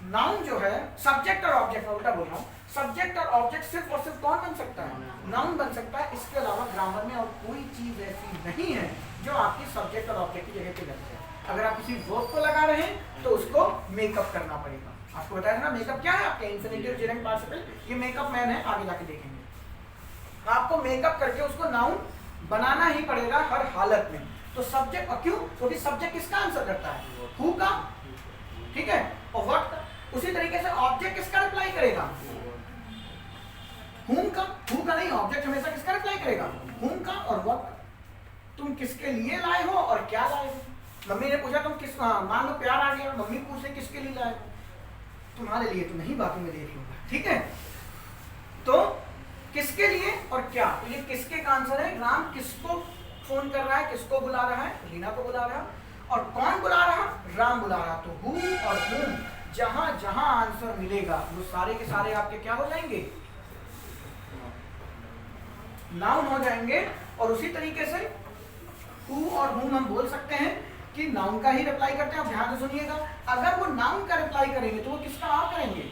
नाउन जो है, सब्जेक्ट और ऑब्जेक्ट, मैं उल्टा बोल रहा हूं, सब्जेक्ट और ऑब्जेक्ट सिर्फ और सिर्फ कौन बन सकता है? नाउन बन सकता है। इसके अलावा ग्रामर में और कोई चीज ऐसी नहीं है जो आपकी सब्जेक्ट और ऑब्जेक्ट की जगह पे लग जाए। अगर आप किसी वर्ब को लगा रहे हैं तो उसको मेकअप करना पड़ेगा। आपको बताया ना मेकअप क्या है? आपके इन्फिनिटिव जेरेंट पार्टिसिपल, ये मेकअप मैन है, आगे जाके देखेंगे। आपको मेकअप करके उसको नाउन बनाना ही पड़ेगा हर हालत में। तो सब्जेक्ट, और क्यों? क्योंकि सब्जेक्ट किसका आंसर करता है? हु का, ठीक है, और व्हाट का। उसी तरीके से ऑब्जेक्ट किसका रिप्लाई करेगा? हुम का। हु का नहीं, ऑब्जेक्ट हमेशा किसका रिप्लाई करेगा? हुम का और व्हाट का। तुम किसके लिए लाए हो और क्या लाए हो? मम्मी ने पूछा तुम किस, मान लो प्यार आ गया, मम्मी पूछे किसके लिए लाए? तुम्हारे लिए तो नहीं, बाकी मैं देख लूंगा, ठीक है। तो किसके लिए और क्या, तो ये किसके का आंसर है। राम किसको फोन कर रहा है, किसको बुला रहा है? रीना को बुला रहा है। और कौन बुला रहा? राम बुला रहा। तो हु और हुम, जहां जहां आंसर मिलेगा वो सारे के सारे आपके क्या हो जाएंगे? नाउन हो जाएंगे। और उसी तरीके से हु और whom हम बोल सकते हैं कि नाउन का ही रिप्लाई करते हैं। अब ध्यान से सुनिएगा, अगर वो नाउन का रिप्लाई करेंगे तो वो किसका और करेंगे?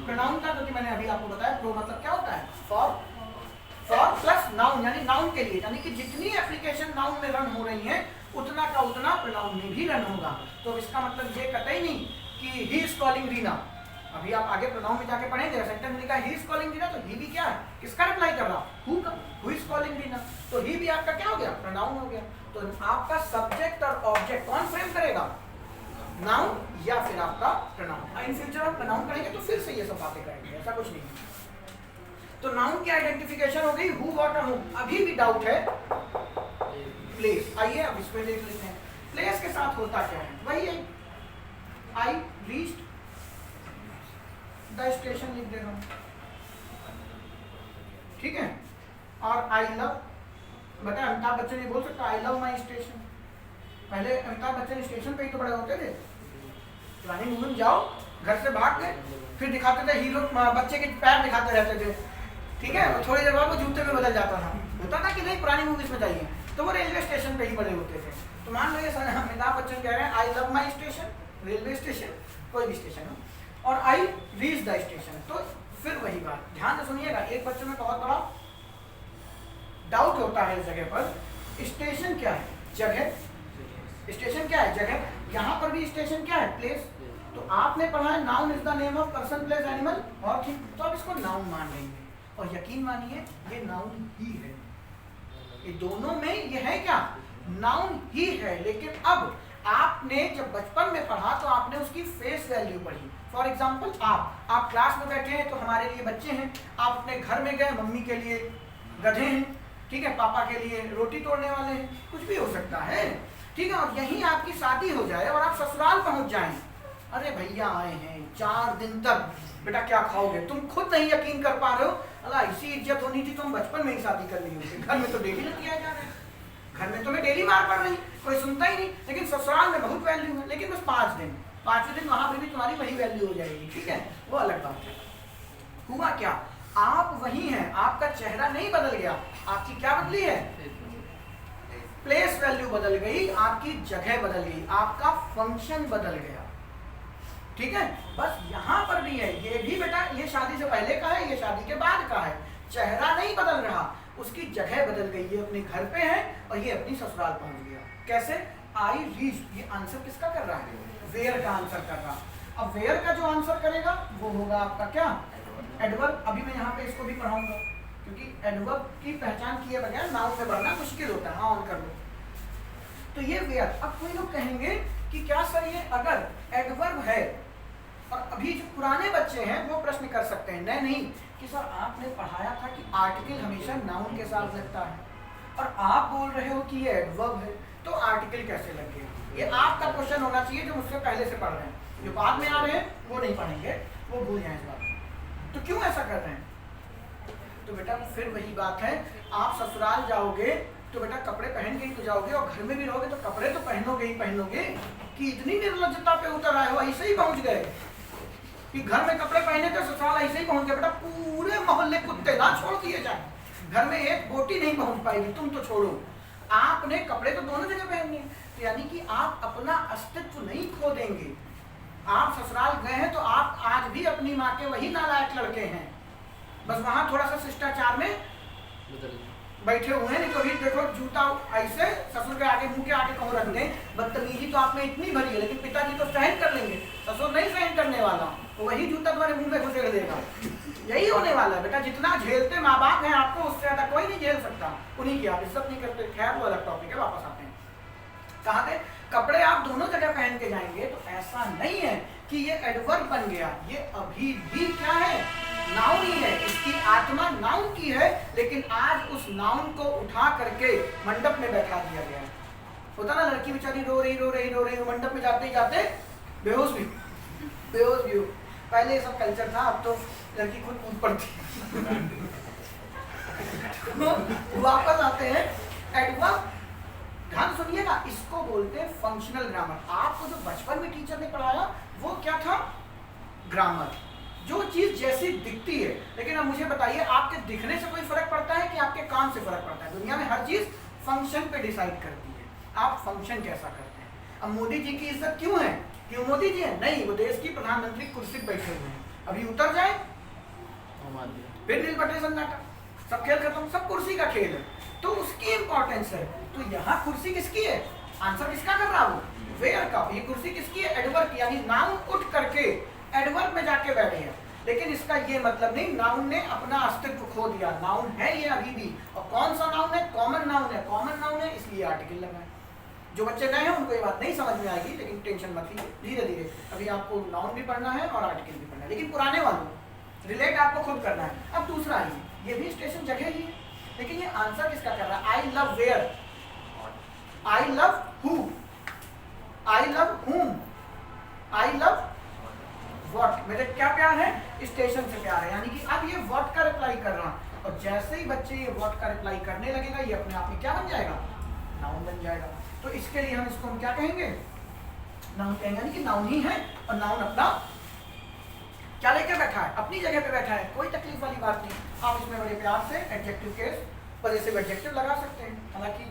प्रोनाउन का, क्योंकि मैंने अभी आपको बताया प्रो मतलब क्या होता है? फॉर प्लस नाउन, यानी नाउन के लिए, यानी कि जितनी एप्लीकेशन नाउन में रन हो रही है उतना का उतना प्रोनाउन में भी रन होगा। तो इसका मतलब ये कतई नहीं कि ही इज कॉलिंग रीना। अभी आप आगे प्रोनाउन में जाके पढ़ेंगे, सेंटेंस में लिखा ही इज कॉलिंग रीना, तो ही भी क्या है? किसका रिप्लाई कर रहा? Who is calling Reena. तो ही भी आपका क्या हो गया? प्रोनाउन हो गया। तो आपका सब्जेक्ट और ऑब्जेक्ट कौन फ्रेम करेगा? नाउन या फिर आपका प्रोनाउन। इन फ्यूचर आप प्रोनाउन करेंगे तो फिर से ये सब बातें करेंगे, ऐसा कुछ नहीं है। तो नाउन की आइडेंटिफिकेशन हो गई, हु व्हाट और हुम। अभी भी डाउट है प्लेस, आइए अब इसमें देख लेते हैं प्लेस के साथ होता क्या है। वही है, आई रीच्ड द स्टेशन लिख दे रहा हूं, ठीक है। और आई लव, बता अमिताभ बच्चन ये बोल सकता आई लव माई स्टेशन। पहले अमिताभ बच्चन स्टेशन पे ही तो बड़े होते थे। पुरानी मूवी में जाओ, घर से भाग गए, फिर दिखाते थे हीरो बच्चे के पैर दिखाते रहते थे, ठीक है। थोड़ी देर बाद वो जूते में बदल जाता था, होता ना कि नहीं पुरानी मूवीज में जाइए तो वो रेलवे स्टेशन पे ही बड़े होते थे। तो मान लो ये अमिताभ बच्चन कह रहे हैं I love my station, railway station, कोई भी स्टेशन हो, और आई रीच द स्टेशन। तो फिर वही बात, ध्यान से सुनिएगा, एक बच्चे में बहुत बड़ा डाउट होता है इस जगह पर। स्टेशन क्या है? जगह। स्टेशन क्या है? जगह। यहाँ पर भी स्टेशन क्या है? प्लेस। तो आपने पढ़ा है noun is the name of person, place, animal और थिंग, तो अब इसको नाउन मान लेंगे और यकीन मानिए ये नाउन ही है। ये दोनों में ये है क्या? नाउन ही है। लेकिन अब आपने जब बचपन में पढ़ा तो आपने उसकी फेस वैल्यू पढ़ी। फॉर एग्जाम्पल आप क्लास में बैठे हैं तो हमारे लिए बच्चे हैं, आप अपने घर में गए मम्मी के लिए गधे हैं, ठीक है, पापा के लिए रोटी तोड़ने वाले हैं, कुछ भी हो सकता है, ठीक है। और यहीं आपकी शादी हो जाए और आप ससुराल पहुंच जाएं, अरे भैया आए हैं 4 दिन तक, बेटा क्या खाओगे? तुम खुद नहीं यकीन कर पा रहे हो, अल्लाह ऐसी इज्जत होनी थी तो हम बचपन में ही शादी कर ली होती। घर में तो डेली लग किया जा रहा है, घर में तो मैं डेली मार पड़ रही, कोई सुनता ही नहीं, लेकिन ससुराल में बहुत वैल्यू है। लेकिन बस 5 दिन, 5वें दिन वहां पर भी तुम्हारी वही वैल्यू हो जाएगी, ठीक है, वो अलग बात है। हुआ क्या? आप वही हैं, आपका चेहरा नहीं बदल गया, आपकी क्या बदली है? प्लेस वैल्यू बदल गई, आपकी जगह बदल गई, आपका फंक्शन बदल गया, ठीक है। बस यहाँ पर भी है, ये भी बेटा ये शादी से पहले का है, ये शादी के बाद का है, चेहरा नहीं बदल रहा, उसकी जगह बदल गई, ये अपने घर पे है और ये अपनी ससुराल पहुंच गया। कैसे? आई रीच, ये आंसर किसका कर रहा है? वेयर का आंसर कर रहा। अब वेयर का जो आंसर करेगा वो होगा आपका क्या? एडवर्ब। अभी मैं यहाँ पे इसको भी पढ़ाऊंगा क्योंकि एडवर्ब की पहचान किए बगैर नाउन में बढ़ना मुश्किल होता है। हाँ ऑन कर लो। तो ये वेयर। अब कोई लोग कहेंगे कि क्या सर ये अगर एडवर्ब है, और अभी जो पुराने बच्चे हैं वो प्रश्न कर सकते हैं नहीं कि सर आपने पढ़ाया था कि आर्टिकल हमेशा नाउन के साथ लगता है और आप बोल रहे हो कि ये एडवर्ब है, तो आर्टिकल कैसे लग गया? ये आपका क्वेश्चन होना चाहिए जो मुझसे पहले से पढ़ रहे हैं। जो बाद में आ रहे हैं वो नहीं पढ़ेंगे, वो भूल जाए इस बात को। तो क्यों ऐसा कर रहे हैं? तो बेटा फिर वही बात है, आप ससुराल जाओगे तो बेटा कपड़े पहन के ही तो जाओगे, और घर में भी रहोगे तो कपड़े तो पहनोगे ही पहनोगे। कि इतनी निर्लज्जता पे उतर आए हो, ऐसे ही पहुंच गए कि घर में कपड़े पहने थे, ससुराल ऐसे ही पहुंच गए। बेटा पूरे मोहल्ले कुत्ते ना छोड़ दिए जाए, घर में एक बोटी नहीं पहुंच पाएगी, तुम तो छोड़ो। आपने कपड़े तो दोनों जगह पहनने, तो यानी कि आप अपना अस्तित्व नहीं खो देंगे। आप ससुराल गए हैं तो आप आज भी अपनी माँ के वही नालायक लड़के हैं, बस वहां थोड़ा सा शिष्टाचार में बैठे हुए हैं। नहीं तो भी देखो जूता ऐसे ससुर के आगे मुंह के आगे कहूँ रख दें, बदतमीजी तो आप में इतनी भरी है, लेकिन पिताजी तो सहन कर लेंगे, ससुर नहीं सहन करने वाला, वही जूता तुम्हारे मुंह में घुसेड़ देगा। यही होने वाला है बेटा, जितना झेलते माँ बाप हैं आपको उससे ज्यादा कोई नहीं झेल सकता, उन्हीं की आप इज्जत नहीं करते। खैर वो अलग टॉपिक है, वापस आते हैं। कहा थे कपड़े आप दोनों जगह पहन के जाएंगे, तो ऐसा नहीं है कि ये एडवर्ब बन गया, ये अभी भी क्या है? नाउन ही है। इसकी आत्मा नाउन की है, लेकिन आज उस नाउन को उठा करके मंडप में बैठा दिया गया है। होता ना लड़की बेचारी रो रही मंडप में जाते ही जाते बेहोश भी हो। पहले ये सब कल्चर था, अब तो लड़की खुद कूद पड़ती तो वापस आते हैं एडवर्ब। ध्यान सुनिएगा, इसको बोलते हैं फंक्शनल ग्रामर। आपको जो बचपन में टीचर ने पढ़ाया वो क्या था? ग्रामर, जो चीज जैसी दिखती है। लेकिन अब मुझे बताइए, आपके दिखने से कोई फर्क पड़ता है कि आपके काम से फर्क पड़ता है? दुनिया में हर चीज फंक्शन पे डिसाइड करती है। आप फंक्शन कैसा करते हैं। अब मोदी जी की इज्जत क्यों है? क्यों मोदी जी है? नहीं, वो देश की प्रधानमंत्री कुर्सी पर बैठे हुए हैं, अभी उतर जाए फिर नील बटे सन्नाटा, सब खेल खत्म, सब कुर्सी का खेल है, तो उसकी इंपॉर्टेंस है। तो यहाँ कुर्सी किसकी है? आंसर किसका कर रहा हूँ? वेयर का। ये कुर्सी किसकी है? एडवर्ब की, यानी नाउन उठ करके एडवर्ब में जाके बैठे हैं। लेकिन इसका ये मतलब नहीं नाउन ने अपना अस्तित्व खो दिया, नाउन है ये अभी भी। और कौन सा नाउन है? कॉमन नाउन है। कॉमन नाउन है इसलिए आर्टिकल लगा है। जो बच्चे नए हैं उनको ये बात नहीं समझ में आएगी, लेकिन टेंशन मत लीजिए, धीरे धीरे अभी आपको नाउन भी पढ़ना है और आर्टिकल भी पढ़ना है, लेकिन पुराने वालों रिलेट आपको खुद करना है। अब दूसरा ये भी स्टेशन जगह ही है, लेकिन ये आंसर किसका कर रहा है? I love where, I love who, I love whom, I love what. मेरे क्या प्यार है? स्टेशन से प्यार है। यानी कि अब ये व्हाट का रिप्लाई कर रहा है, और जैसे ही बच्चे ये व्हाट का रिप्लाई करने लगेगा ये अपने आप में क्या बन जाएगा? नाउन बन जाएगा। तो इसके लिए हम इसको क्या कहेंगे? नाउन कहेंगे, यानी कि नाउन ही है, और नाउन अपना क्या लेके बैठा है? अपनी जगह पे बैठा है, कोई तकलीफ वाली बात नहीं। आप इसमें बड़े प्यार से एडजेक्टिव केस पॉजेसिव एडजेक्टिव लगा सकते हैं, हालांकि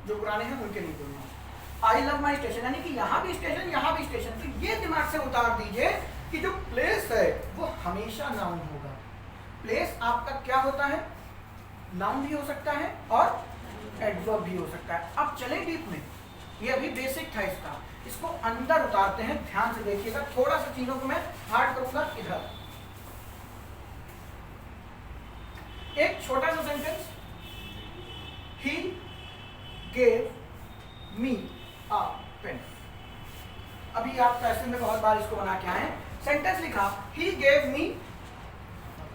जो पुराने हैं उनके नहीं बोलना। आई लव माई स्टेशन, यानी कि यहाँ भी स्टेशन, यहाँ भी स्टेशन। तो ये दिमाग से उतार दीजिए कि जो प्लेस है वो हमेशा नाउन होगा। प्लेस आपका क्या होता है? नाउन भी हो सकता है और एडवर्ब भी हो सकता है। अब चलें डीप में, ये अभी बेसिक था इसको अंदर उतारते हैं। ध्यान से देखिएगा, थोड़ा सा चीजों को मैं हार्ड करूंगा। इधर एक छोटा सा sentence, he gave me a pen. अभी आप पैसे में बहुत बार इसको बना के आए। सेंटेंस लिखा, ही गेव मी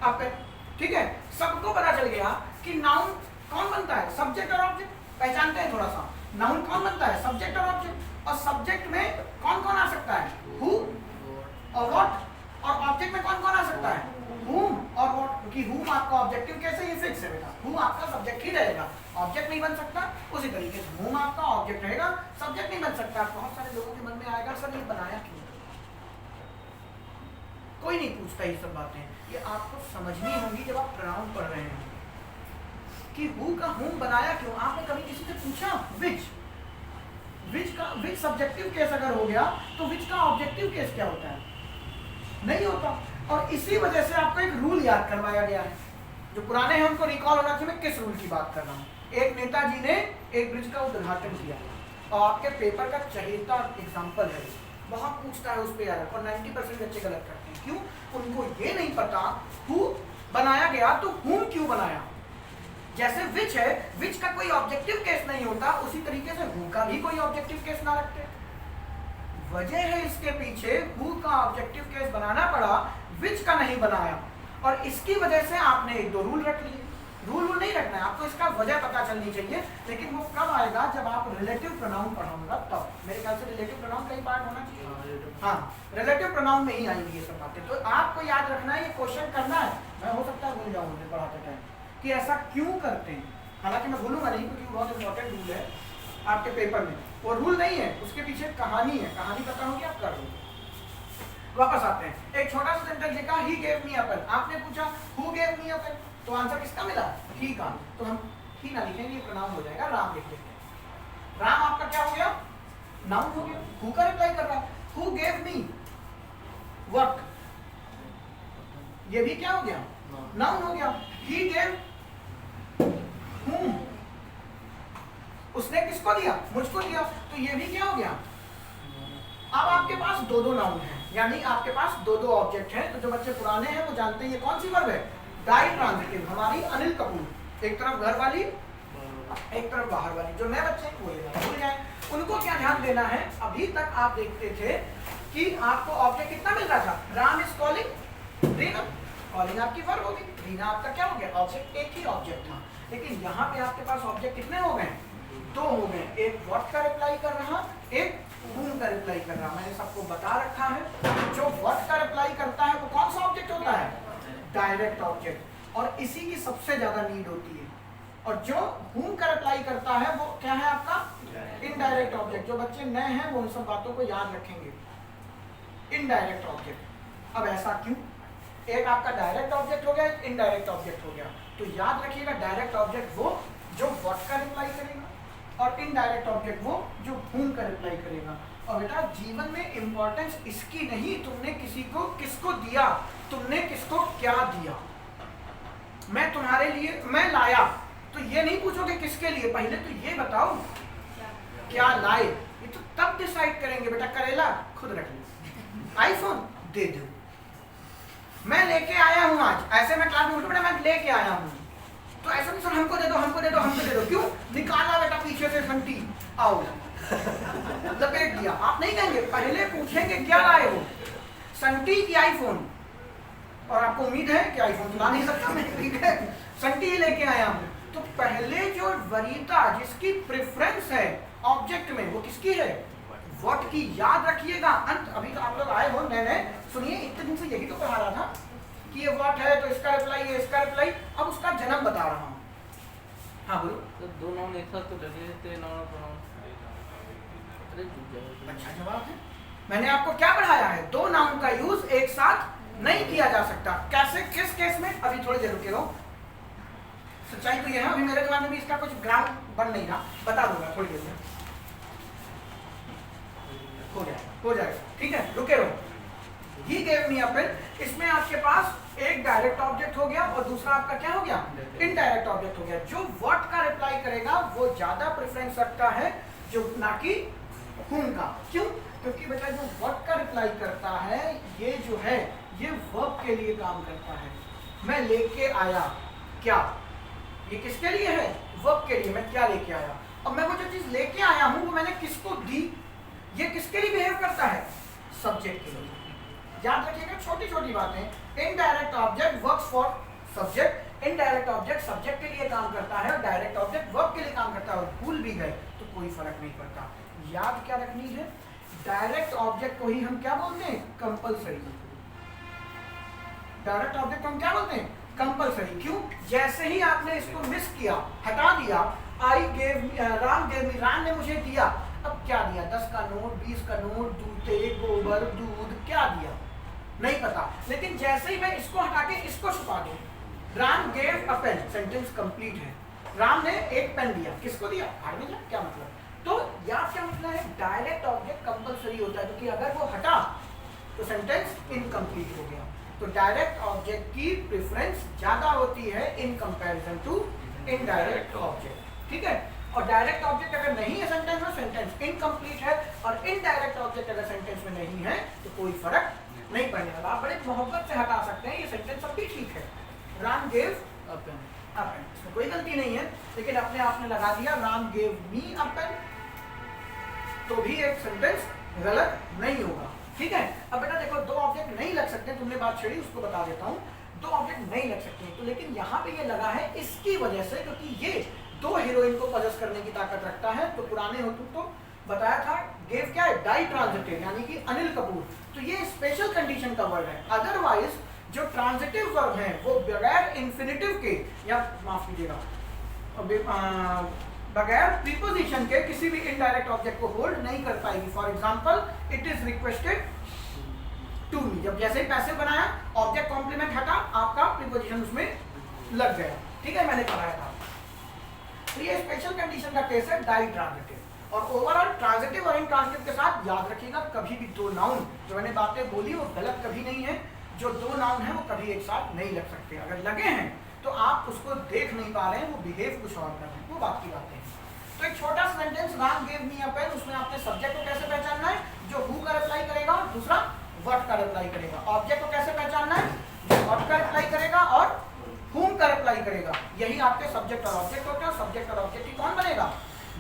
अ पेन, ठीक है। सबको पता चल गया कि नाउन कौन बनता है? सब्जेक्ट और ऑब्जेक्ट। पहचानते हैं थोड़ा सा, नाउन कौन बनता है? सब्जेक्ट और ऑब्जेक्ट। और सब्जेक्ट में कौन कौन आ सकता है? हु और व्हाट। और ऑब्जेक्ट में कौन कौन आ सकता है? whom और what। क्योंकि whom आपका ऑब्जेक्टिव कैसे? ये फिक्स है बेटा, whom आपका सब्जेक्ट ही रहेगा, ऑब्जेक्ट नहीं बन सकता। उसी तरीके से whom आपका ऑब्जेक्ट रहेगा, सब्जेक्ट नहीं बन सकता। बहुत सारे लोगों के मन में आएगा, सर ये बनाया क्यों? कोई नहीं पूछता ये सब बातें, ये आपको समझनी होंगी जब आप प्रोनाउन पढ़ रहे हैं कि who का whom बनाया क्यों। आपने कभी किसी से पूछा which सब्जेक्टिव केस अगर हो गया तो which का ऑब्जेक्टिव केस क्या होता है? नहीं होता। और इसी वजह से आपको एक रूल याद करवाया गया है। जो पुराने हैं उनको रिकॉल होना चाहिए मैं किस रूल की बात कर रहा हूँ। एक नेताजी ने एक ब्रिज का उद्घाटन किया, और आपके पेपर का चहेता एग्जाम्पल है, बहुत पूछता है उस पे यार, और 90% बच्चे गलत करते हैं। क्यों? उनको ये नहीं पता हु बनाया गया तो whom क्यों बनाया। जैसे विच है, विच का कोई ऑब्जेक्टिव केस नहीं होता, उसी तरीके से हु का भी कोई ऑब्जेक्टिव केस ना रखते। वजह है इसके पीछे हु का ऑब्जेक्टिव केस बनाना पड़ा, विच का नहीं बनाया, और इसकी वजह से आपने एक दो रूल रख लिए। रूल नहीं रखना है आपको, इसका वजह पता चलनी चाहिए, लेकिन वो कब आएगा? जब आप रिलेटिव प्रोनाउन पढ़ाऊंगा तब। मेरे ख्याल से रिलेटिव प्रोनाउन का ही पार्ट होना चाहिए। हाँ, रिलेटिव प्रोनाउन में ही आएंगी ये सब बातें। तो आपको याद रखना है, ये क्वेश्चन करना है। मैं हो सकता है भूल जाऊँ मुझे पढ़ाते टाइम कि ऐसा क्यों करते हैं, हालांकि मैं भूलूंगा नहीं क्योंकि बहुत इंपॉर्टेंट रूल है आपके पेपर में। वो रूल नहीं है, उसके पीछे कहानी है, कहानी पता होगी आप कर लो। वापस आते हैं, एक छोटा सा सेंटेंस लिखा, ही गेव मी अ पेन। आपने पूछा who gave me a pen, तो आंसर किसका मिला? ही का। तो हम ही ना लिखेंगे, ये प्रोनाउन हो जाएगा, राम लिख देते हैं। राम आपका क्या हो गया? नाउन हो गया। हु का रिप्लाई कर रहा है, हु गेव मी व्हाट, ये भी क्या हो गया? नाउन हो गया। ही गेव whom, उसने किसको दिया? मुझको दिया, तो ये भी क्या हो गया? अब आपके पास दो दो नाउन है, यानी आपके पास दो दो ऑब्जेक्ट हैं। तो जो बच्चे पुराने हैं वो जानते हैं ये कौन सी वर्ब है? Ditransitive. हमारी अनिल कपूर, एक तरफ घर वाली एक तरफ बाहर वाली। जो नए बच्चे भूल जाए, उनको क्या ध्यान देना है? अभी तक आप देखते थे कि आपको ऑब्जेक्ट कितना मिल रहा था? Ram is calling Reena, calling आपकी वर्ब होगी, रीना आपका क्या हो गया? ऑब्जेक्ट। एक ही ऑब्जेक्ट था, लेकिन यहाँ पे आपके पास ऑब्जेक्ट कितने हो गए? दो हो गए। एक व्हाट का रिप्लाई कर रहा, एक whom का रिप्लाई कर रहा। मैंने सबको बता रखा है, जो व्हाट का रिप्लाई करता है वो कौन सा ऑब्जेक्ट होता है? डायरेक्ट ऑब्जेक्ट, और इसी की सबसे ज्यादा नीड होती है। और जो whom का रिप्लाई करता है वो क्या है आपका? Indirect object. जो बच्चे नए हैं वो उन सब बातों को याद रखेंगे। Indirect object. अब ऐसा क्यों? एक आपका डायरेक्ट ऑब्जेक्ट हो गया, एक इनडायरेक्ट ऑब्जेक्ट हो गया। तो याद रखिएगा, डायरेक्ट ऑब्जेक्ट वो जो व्हाट का रिप्लाई करेगा, और इनडायरेक्ट ऑब्जेक्ट वो जो whom का रिप्लाई करेगा। और बेटा जीवन में इंपॉर्टेंस इसकी नहीं तुमने किसी को किसको दिया, तुमने किसको क्या दिया। मैं तुम्हारे लिए मैं लाया तो ये नहीं पूछोगे किसके लिए, पहले तो ये बताओ क्या लाए, ये तो तब डिसाइड करेंगे। बेटा करेला खुद रख लो, आईफोन दे दो, मैं लेके आया हूं आज, ऐसे मैं क्लास में उठो बेटा मैं लेके आया हूं, तो ऐसा नहीं सर हमको दे दो हमको दे दो हमको दे दो, क्यों निकाला बेटा पीछे से घंटी आओ लपेट दिया। आप नहीं कहेंगे, पहले पूछेंगे क्या लाए हो, संटी की आईफोन, और आपको उम्मीद है कि आईफोन चला नहीं सकता मैं, ठीक है संटी ही लेके आया हूं। तो पहले जो वरीयता जिसकी प्रेफरेंस है ऑब्जेक्ट में वो किसकी है, व्हाट की। याद रखिएगा अंत, अभी तो आप लोग आए हो नए नए, सुनिए इतने दिन से यही तो पढ़ा रहा था कि ये व्हाट है तो इसका रिप्लाई है इसका रिप्लाई, अब उसका जन्म बता रहा हूँ। हाँ बोलो। तो दो नाउन एक साथ तो लगे थे नाउन प्रोनाउन। अच्छा जवाब है, मैंने आपको क्या पढ़ाया है, दो नाउन का यूज एक साथ नहीं किया जा सकता। कैसे, किस केस में, अभी थोड़ी देर रुके रहो। सच्चाई तो ये है, अभी मेरे दिमाग में भी इसका कुछ ग्राउंड बन नहीं रहा, बता दूंगा थोड़ी देर में, हो जाएगा ठीक है, रुके रहो। ही गेव मी अ पेन, इसमें आपके पास एक डायरेक्ट ऑब्जेक्ट हो गया और दूसरा आपका क्या हो गया, इनडायरेक्ट ऑब्जेक्ट हो गया। जो व्हाट का रिप्लाई करेगा वो ज्यादा प्रेफरेंस रखता है जो ना कि whom का। क्यों, क्योंकि बेटा जो व्हाट का रिप्लाई करता है ये जो है ये वर्ब के लिए काम करता है। मैं लेके आया, क्या ये किसके लिए है, वर्ब के लिए, मैं क्या लेके आया। अब मैं वो जो चीज लेके आया हूं वो मैंने किसको दी, ये किसके लिए बिहेव करता है, सब्जेक्ट के लिए। याद रखिएगा छोटी छोटी बातें, indirect object works for subject, indirect object subject के लिए काम करता है और डायरेक्ट ऑब्जेक्ट वर्ब के लिए काम करता है। और भूल भी गए तो कोई फर्क नहीं पड़ता। याद क्या रखनी है, डायरेक्ट ऑब्जेक्ट को ही हम क्या बोलते हैं, कंपलसरी। डायरेक्ट ऑब्जेक्ट को हम क्या बोलते हैं, कंपलसरी। क्यों, जैसे ही आपने इसको मिस किया, हटा दिया, I gave Ram gave me, Ram ने मुझे दिया, अब क्या दिया, 10 का नोट, 20 का नोट, जूते, गोबर, दूध, क्या दिया नहीं पता। लेकिन जैसे ही मैं इसको हटा के इसको छुपा दूं, Ram gave a pen, sentence complete है। राम ने एक पेन दिया, किसको दिया, भाड़ में जा, क्या मतलब। तो याद क्या मतलब है, डायरेक्ट ऑब्जेक्ट कंपलसरी होता है क्योंकि अगर वो हटा तो सेंटेंस इनकम्प्लीट हो गया। तो डायरेक्ट ऑब्जेक्ट की प्रेफरेंस ज्यादा होती है in comparison to indirect object, ठीक है। और डायरेक्ट ऑब्जेक्ट अगर नहीं है सेंटेंस में, सेंटेंस इनकम्प्लीट है, और इनडायरेक्ट ऑब्जेक्ट अगर सेंटेंस में नहीं है तो कोई फर्क नहीं पड़ने वाला। आप बड़े मोहब्बत से हटा सकते हैं, ये सेंटेंस सब भी ठीक है, राम गेव अ पेन, इसमें कोई गलती नहीं है, लेकिन अपने आप ने लगा दिया Ram gave me a pen, तो भी एक सेंटेंस गलत नहीं होगा, ठीक है। अब बेटा देखो, दो ऑब्जेक्ट नहीं लग सकते, तुमने बात छेड़ी उसको बता देता हूँ। दो ऑब्जेक्ट नहीं लग सकते तो, लेकिन यहाँ पे ये लगा है इसकी वजह से, क्योंकि ये दो हीरोइन को पजेस करने की ताकत रखता है। तो पुराने हो तुम तो बताया था, गेव क्या है, डाई ट्रांजिटिव, यानी कि अनिल कपूर, तो ये स्पेशल कंडीशन का वर्ड है। अदरवाइज जो ट्रांजिटिव वर्ब है वो बगैर इन्फिनिटिव के, या माफ कीजिएगा बगैर प्रीपोजिशन के किसी भी इनडायरेक्ट ऑब्जेक्ट को होल्ड नहीं कर पाएगी। For example, it is requested to me, जब जैसे ही पैसिव बनाया, ऑब्जेक्ट कॉम्प्लीमेंट हटा, आपका प्रीपोजिशन उसमें लग गया, ठीक है, मैंने पढ़ाया था। तो ये स्पेशल कंडीशन का केस है डाई ट्रांजिटिव। और ओवरऑल ट्रांजिटिव और इनट्रांजिटिव के साथ याद रखिएगा, कभी भी दो नाउन, जो मैंने बातें बोली वो गलत कभी नहीं है। जो दो नाउन है वो कभी एक साथ नहीं लग सकते, अगर लगे हैं तो आप उसको देख नहीं पा रहे हैं, वो बिहेव कुछ और कर रहे हैं, वो बात की बातें हैं। तो एक छोटा सा sentence, Ram gave me a pen, उसमें आपने सब्जेक्ट को कैसे पहचानना है, जो हु का रिप्लाई करेगा, और दूसरा व्हाट का रिप्लाई करेगा। ऑब्जेक्ट को कैसे पहचानना है, जो व्हाट का रिप्लाई करेगा और whom का रिप्लाई करेगा। यही आपके सब्जेक्ट और ऑब्जेक्ट होते हैं। सब्जेक्ट और ऑब्जेक्ट ही कौन बनेगा,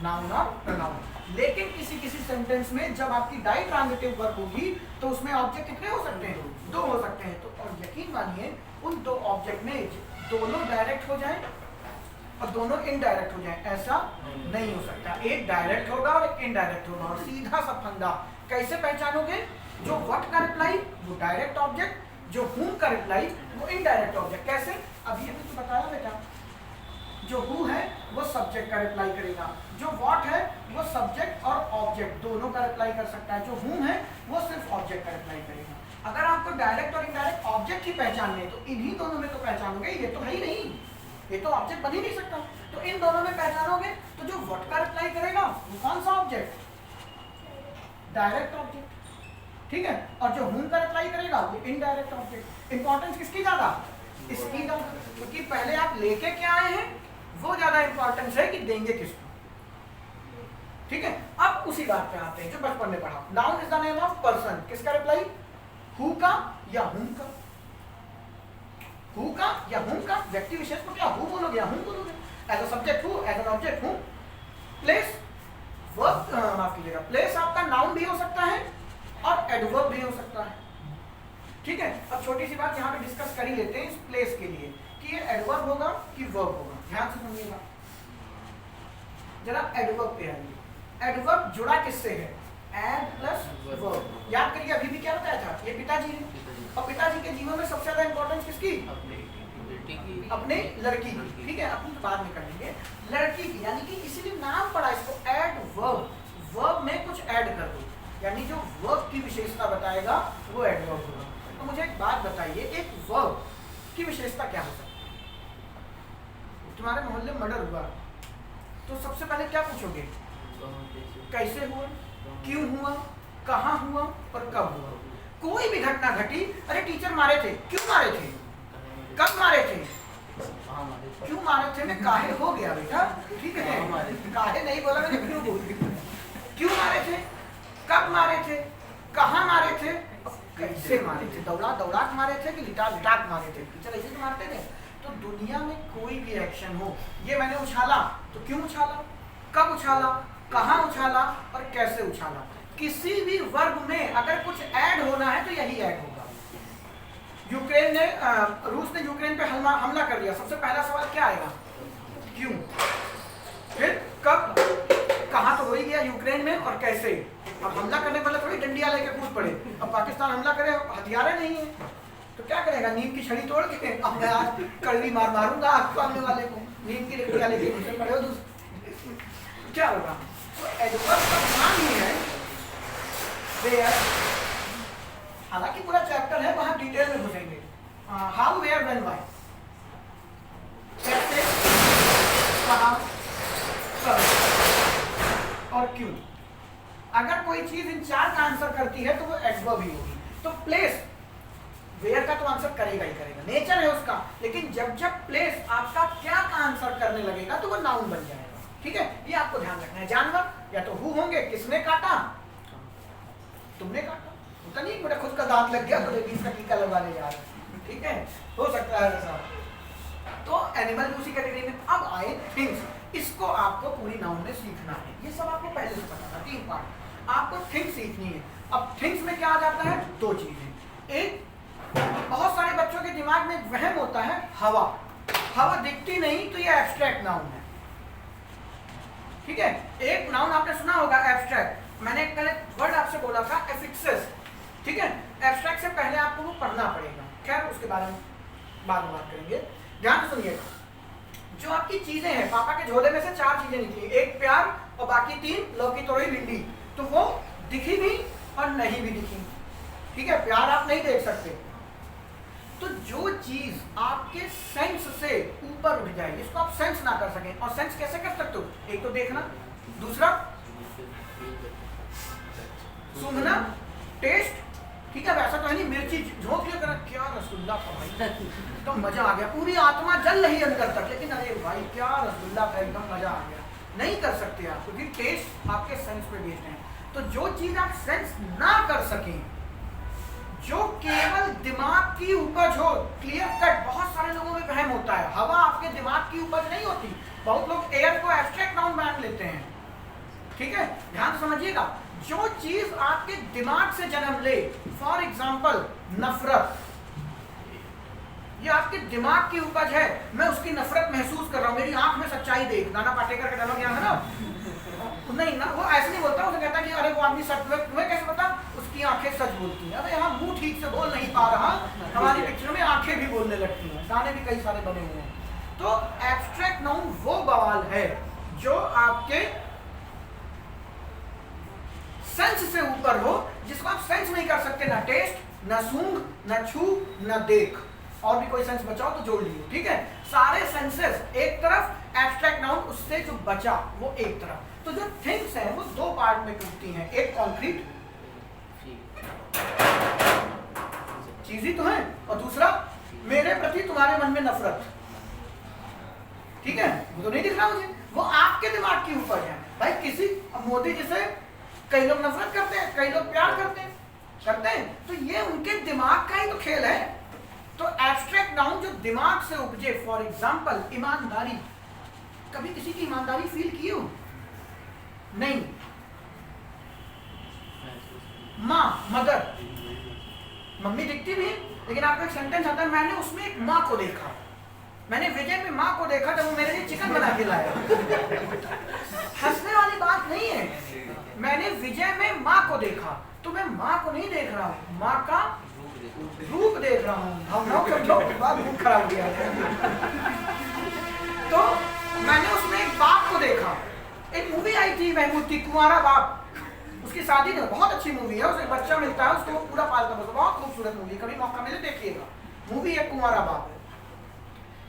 नाउन और प्रोनाउन। लेकिन किसी किसी सेंटेंस में जब आपकी डाई ट्रांजिटिव वर्ब होगी तो उसमें ऑब्जेक्ट कितने हो सकते हैं, दो हो सकते हैं। तो और यकीन मानिए, उन दो ऑब्जेक्ट में दोनों डायरेक्ट हो जाए और दोनों इनडायरेक्ट हो जाए, ऐसा नहीं हो सकता। एक डायरेक्ट होगा और एक इनडायरेक्ट होगा। और सीधा सा फंदा, कैसे पहचानोगे, जो व्हाट का रिप्लाई वो डायरेक्ट ऑब्जेक्ट, जो whom का रिप्लाई वो इनडायरेक्ट ऑब्जेक्ट। कैसे, अभी अभी तो बताया बेटा, जो who है वो सब्जेक्ट का रिप्लाई करेगा, जो what है वो सब्जेक्ट और ऑब्जेक्ट दोनों का रिप्लाई कर सकता है, जो whom है वो सिर्फ ऑब्जेक्ट का रिप्लाई करेगा। अगर आपको डायरेक्ट और इनडायरेक्ट ऑब्जेक्ट ही पहचानने तो इन्हीं दोनों में तो पहचानोगे, ये तो है ही नहीं। ये तो ऑब्जेक्ट बन ही नहीं सकता। तो इन दोनों में पहचानोगे तो जो व्हाट का रिप्लाई करेगा वो कौन सा ऑब्जेक्ट, डायरेक्ट ऑब्जेक्ट, ठीक है, और जो हुम का रिप्लाई करेगा वो इनडायरेक्ट ऑब्जेक्ट। इंपॉर्टेंस किसकी ज्यादा, इसकी ज्यादा, क्योंकि पहले आप लेके क्या आए हैं वो ज्यादा इंपॉर्टेंस है कि देंगे किसको, ठीक है। अब उसी बात पे आते हैं जो बचपन में पढ़ा, noun is the name of person, किसका रिप्लाई, हु का या हुम का, हु का या हुम का, व्यक्ति विशेष को क्या हु बोलोगे या हुम बोलोगे, as a subject who, as an object whom. Place verb, माफ कीजिएगा, प्लेस आपका नाउन भी हो सकता है और एडवर्ब भी हो सकता है, ठीक है। अब छोटी सी बात यहाँ पे डिस्कस कर ही लेते हैं इस प्लेस के लिए कि ये एडवर्ब होगा कि वर्ब होगा, ध्यान से सुनिएगा जरा। एडवर्ब पे आइए, एडवर्ब जुड़ा किससे है, एड प्लस वर्ब। याद करिए अभी भी क्या बताया था, ये पिताजी है, और पिताजी के जीवन में सबसे ज्यादा इंपॉर्टेंस किसकी, अपने लड़की की, ठीक है, अपनी तो बाद में कर लेंगे, लड़की की, यानी कि इसीलिए नाम पड़ा इसको एड वर्ब, वर्ब में कुछ ऐड कर दो, यानी जो वर्ब की विशेषता बताएगा वो एडवर्ब होगा। तो मुझे एक बात बताइए, एक वर्ब की विशेषता क्या हो सकती है। तुम्हारे मोहल्ले में मर्डर हुआ तो सबसे पहले क्या पूछोगे, कैसे हुआ, क्यों हुआ, कहाँ हुआ और कब हुआ। कोई भी घटना घटी, अरे टीचर मारे थे, क्यों मारे थे, कब मारे थे, क्यों मारे थे में काहे हो गया बेटा, ठीक है, काहे नहीं बोला मैंने, क्यों बोल दिया, क्यों मारे थे, कब मारे थे, कहाँ मारे थे, कैसे मारे थे, दौड़ा दौड़ा के मारे थे कि लिटा लिटा के मारे थे, टीचर ऐसे तो मारते थे। तो दुनिया में कोई भी एक्शन हो, ये मैंने उछाला तो क्यों उछाला, कब उछाला, कहाँ उछाला और कैसे उछाला, किसी भी वर्ब में अगर कुछ ऐड होना है तो यही ऐड होगा। यूक्रेन ने रूस ने यूक्रेन पे हमला कर दिया, सबसे पहला सवाल क्या आएगा, क्यों, फिर कब, कहाँ तो हो ही गया यूक्रेन में और कैसे। अब हमला करने वाले थोड़ी डंडिया लेके कूद पड़े, अब पाकिस्तान हमला करे, हथियार नहीं है तो क्या करेगा, नीम की छड़ी तोड़ के अब मैं आज कड़वी मार मारूंगा आपको, सामने वाले को नीम की लकड़ियां लेके घुसे पड़े हो, क्या होगा। तो एडवर्ब का नाम ही है वेयर, हालांकि पूरा चैप्टर है वहां डिटेल में घुसेंगे, हाउ वेयर व्हेन व्हाई, कैसे, कहां, कब और क्यों। अगर कोई चीज इन चार का आंसर करती है तो वो एडवर्ब ही होगी। तो प्लेस, वेयर का तो आंसर करेगा ही करेगा, नेचर है उसका, लेकिन जब जब प्लेस आपका क्या का आंसर करने लगेगा तो वो नाउन बन जाएगा, ठीक है, ये आपको ध्यान रखना है। जानवर या तो हु होंगे, किसने काटा, तुमने काटा, होता नहीं मेरा खुद का दांत लग गया तो रेबीज का टीका लगवाने जा रहे, ठीक है, हो सकता है ऐसा। तो एनिमल भी उसी कैटेगरी में। अब आए थिंग्स, इसको आपको पूरी नाउन में सीखना है, ये सब आपको पहले से पता था, 3 पार्ट आपको थिंग्स सीखनी है। अब थिंग्स में क्या आ जाता है, 2 चीजें, एक बहुत सारे बच्चों के दिमाग में वहम होता है हवा, हवा दिखती नहीं तो ये एब्स्ट्रैक्ट नाउन है, ठीक है। एक नाउन आपने सुना होगा एब्स्ट्रैक्ट, मैंने एक पहले वर्ड आपसे बोला था एफिक्सेस, ठीक है, एब्स्ट्रैक्ट से पहले आपको वो पढ़ना पड़ेगा, खैर उसके बारे में बाद में बात करेंगे। ध्यान से सुनिएगा, जो आपकी चीजें हैं, पापा के झोले में से 4 चीजें निकली, एक प्यार और बाकी 3 लौकी तोड़ी भिंडी, तो वो दिखी भी और नहीं भी दिखी, ठीक है, प्यार आप नहीं देख सकते। तो जो चीज आपके सेंस से ऊपर उठ जाए, इसको आप सेंस ना कर सकें, और सेंस कैसे कर सकते हो, एक तो देखना, दूसरा सूंघना, टेस्ट, ठीक है, वैसा तो है नहीं मिर्ची झोंक लिया, क्या रसगुल्ला था भाई, तो मजा आ गया, पूरी आत्मा जल रही अंदर तक, लेकिन अरे भाई क्या रसगुल्ला था, एकदम मजा आ गया, नहीं कर सकते आप, क्योंकि टेस्ट आपके सेंस पे बेस्ड है। तो जो चीज आप सेंस ना कर सकें, जो केवल दिमाग की उपज हो, क्लियर कट, बहुत सारे लोगों में वहम होता है, हवा आपके दिमाग की उपज नहीं होती, बहुत लोग एयर को एब्स्ट्रैक्ट नाउन मान लेते हैं, ठीक है, ध्यान समझिएगा, जो चीज आपके दिमाग से जन्म ले, फॉर एग्जाम्पल नफरत, ये आपके दिमाग की उपज है, मैं उसकी नफरत महसूस कर रहा हूं, मेरी आंख में सच्चाई देख, नाना पाटेकर का डायलॉग यहाँ है ना, नहीं ना, वो ऐसे नहीं बोलता, उसे कहता कि अरे वो आदमी सच, तुम्हें कैसे पता, उसकी आंखें सच बोलती हैं, अरे यहाँ मुंह ठीक से बोल नहीं पा रहा, हमारी पिक्चर में आंखें भी बोलने लगती हैं, गाने भी कई सारे बने हुए हैं। तो एब्स्ट्रैक्ट नाउन वो बवाल है जो आपके सेंस से ऊपर हो, जिसको आप सेंस नहीं कर सकते, ना टेस्ट, ना सूंघ, ना छू, ना देख, और भी कोई सेंस बचाओ तो जोड़ लियो, ठीक है। सारे सेंसेस एक तरफ, एब्स्ट्रैक्ट नाउन उससे जो बचा वो एक तरफ। तो जो थिंग्स हैं वो दो पार्ट में टूटती हैं, एक कॉन्क्रीट चीज ही तो है, और दूसरा मेरे प्रति तुम्हारे मन में नफरत, ठीक है। वो तो नहीं दिख रहा मुझे, वो आपके दिमाग की उपज है भाई। किसी मोदी जी से कई लोग नफरत करते हैं, कई लोग प्यार करते हैं, तो ये उनके दिमाग का ही तो खेल है। तो एब्स्ट्रैक्ट नाउन जो दिमाग से उपजे, फॉर एग्जांपल ईमानदारी, कभी किसी की ईमानदारी फील की हो? नहीं। माँ, मदर, मम्मी दिखती भी, लेकिन आपको एक सेंटेंस आता है, मैंने उसमें एक माँ को देखा, मैंने विजय में माँ को देखा जब वो मेरे लिए चिकन बना के लाया। हंसने वाली बात नहीं है, मैंने विजय में माँ को देखा, तो मैं माँ को नहीं देख रहा हूँ, माँ का रूप देख रहा हूँ। भावनाओं समझो, बात बहुत खराब किया है। तो मैंने उसमें एक बाप को देखा। एक मूवी आई थी महमूद की, कुंवारा बाप, उसकी शादी में, बहुत अच्छी मूवी है, उसे बच्चा मिलता है, उसको पूरा पालता है, बहुत खूबसूरत मूवी, कभी मौका मिले देखिएगा, मूवी है कुंवारा बाप।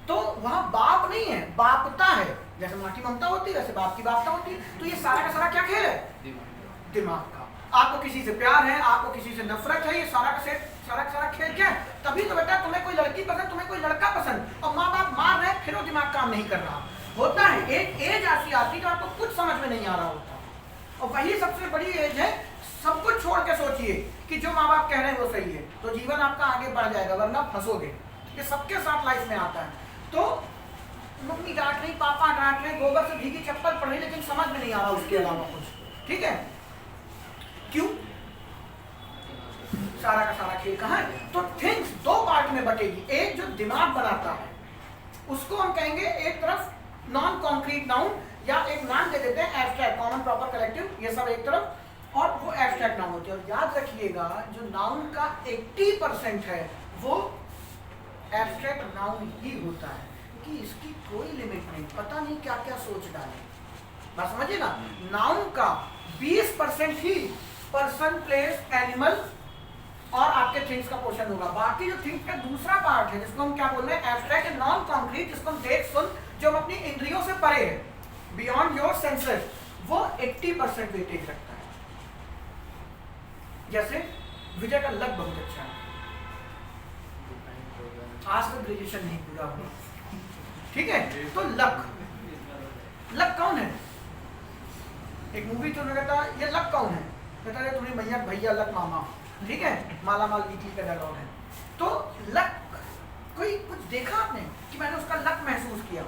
तो वहां बाप नहीं है, बापता है, जैसे माँ की ममता होती है वैसे बाप की बापता होती है। तो ये सारा का सारा क्या खेल है? दिमाग का। आपको किसी से प्यार है, आपको किसी से नफरत है, ये सारा का सारा खेल क्या है? तभी तो बेटा तुम्हें कोई लड़की पसंद, तुम्हें कोई लड़का पसंद, और माँ बाप मार रहे, फिर वो दिमाग काम नहीं कर रहा होता है। एक एज ऐसी आती तो आपको कुछ समझ में नहीं आ रहा होता, और वही सबसे बड़ी एज है। सब कुछ छोड़ के सोचिए कि जो माँ बाप कह रहे हैं वो सही है, तो जीवन आपका आगे बढ़ जाएगा, वरना फंसोगे। ये सबके साथ लाइफ में आता है। तो मम्मी डांट रही, पापा डांट रहे, गोबर से भीगी चप्पल पड़ रही, लेकिन समझ में नहीं आ रहा उसके अलावा कुछ, ठीक है। क्यों? सारा का सारा खेल कहाँ है? तो थिंग्स दो पार्ट में बटेगी। एक जो दिमाग बनाता है उसको हम कहेंगे एक तरफ नॉन कॉन्क्रीट नाउन, या एक नाम दे देते हैं एब्स्ट्रैक्ट, कॉमन, प्रॉपर, कलेक्टिव, ये सब एक तरफ, और वो एब्स्ट्रैक्ट नाउन होती है। और याद रखिएगा जो नाउन का 80% है वो एब्स्ट्रैक्ट नाउन ही होता है, कि इसकी कोई लिमिट नहीं, पता नहीं क्या क्या सोच डाले। बात समझिए ना, नाउन का 20% ही पर्सन, प्लेस, एनिमल और आपके थिंग्स का पोर्शन होगा। बाकी जो थिंग्स का दूसरा पार्ट है जिसको हम क्या बोल रहे हैं, एब्स्ट्रैक्ट एंड नॉन कॉन्क्रीट, जिसको हम देख सुन, जो हम अपनी इंद्रियों से परे है, बियॉन्ड योर सेंसेस, वो 80% वेटेज रखता है। जैसे विजय का लक बहुत अच्छा है, आज तक ग्रेजुएशन नहीं पूरा हुआ, ठीक है। तो लक कौन है? एक मूवी तो कहता ये लक कौन है, कहता है तुम्हें भैया भैया लक मामा, ठीक है, माला माल वीकली का डायलॉग है। तो लक, कोई कुछ देखा आपने कि मैंने उसका लक महसूस किया?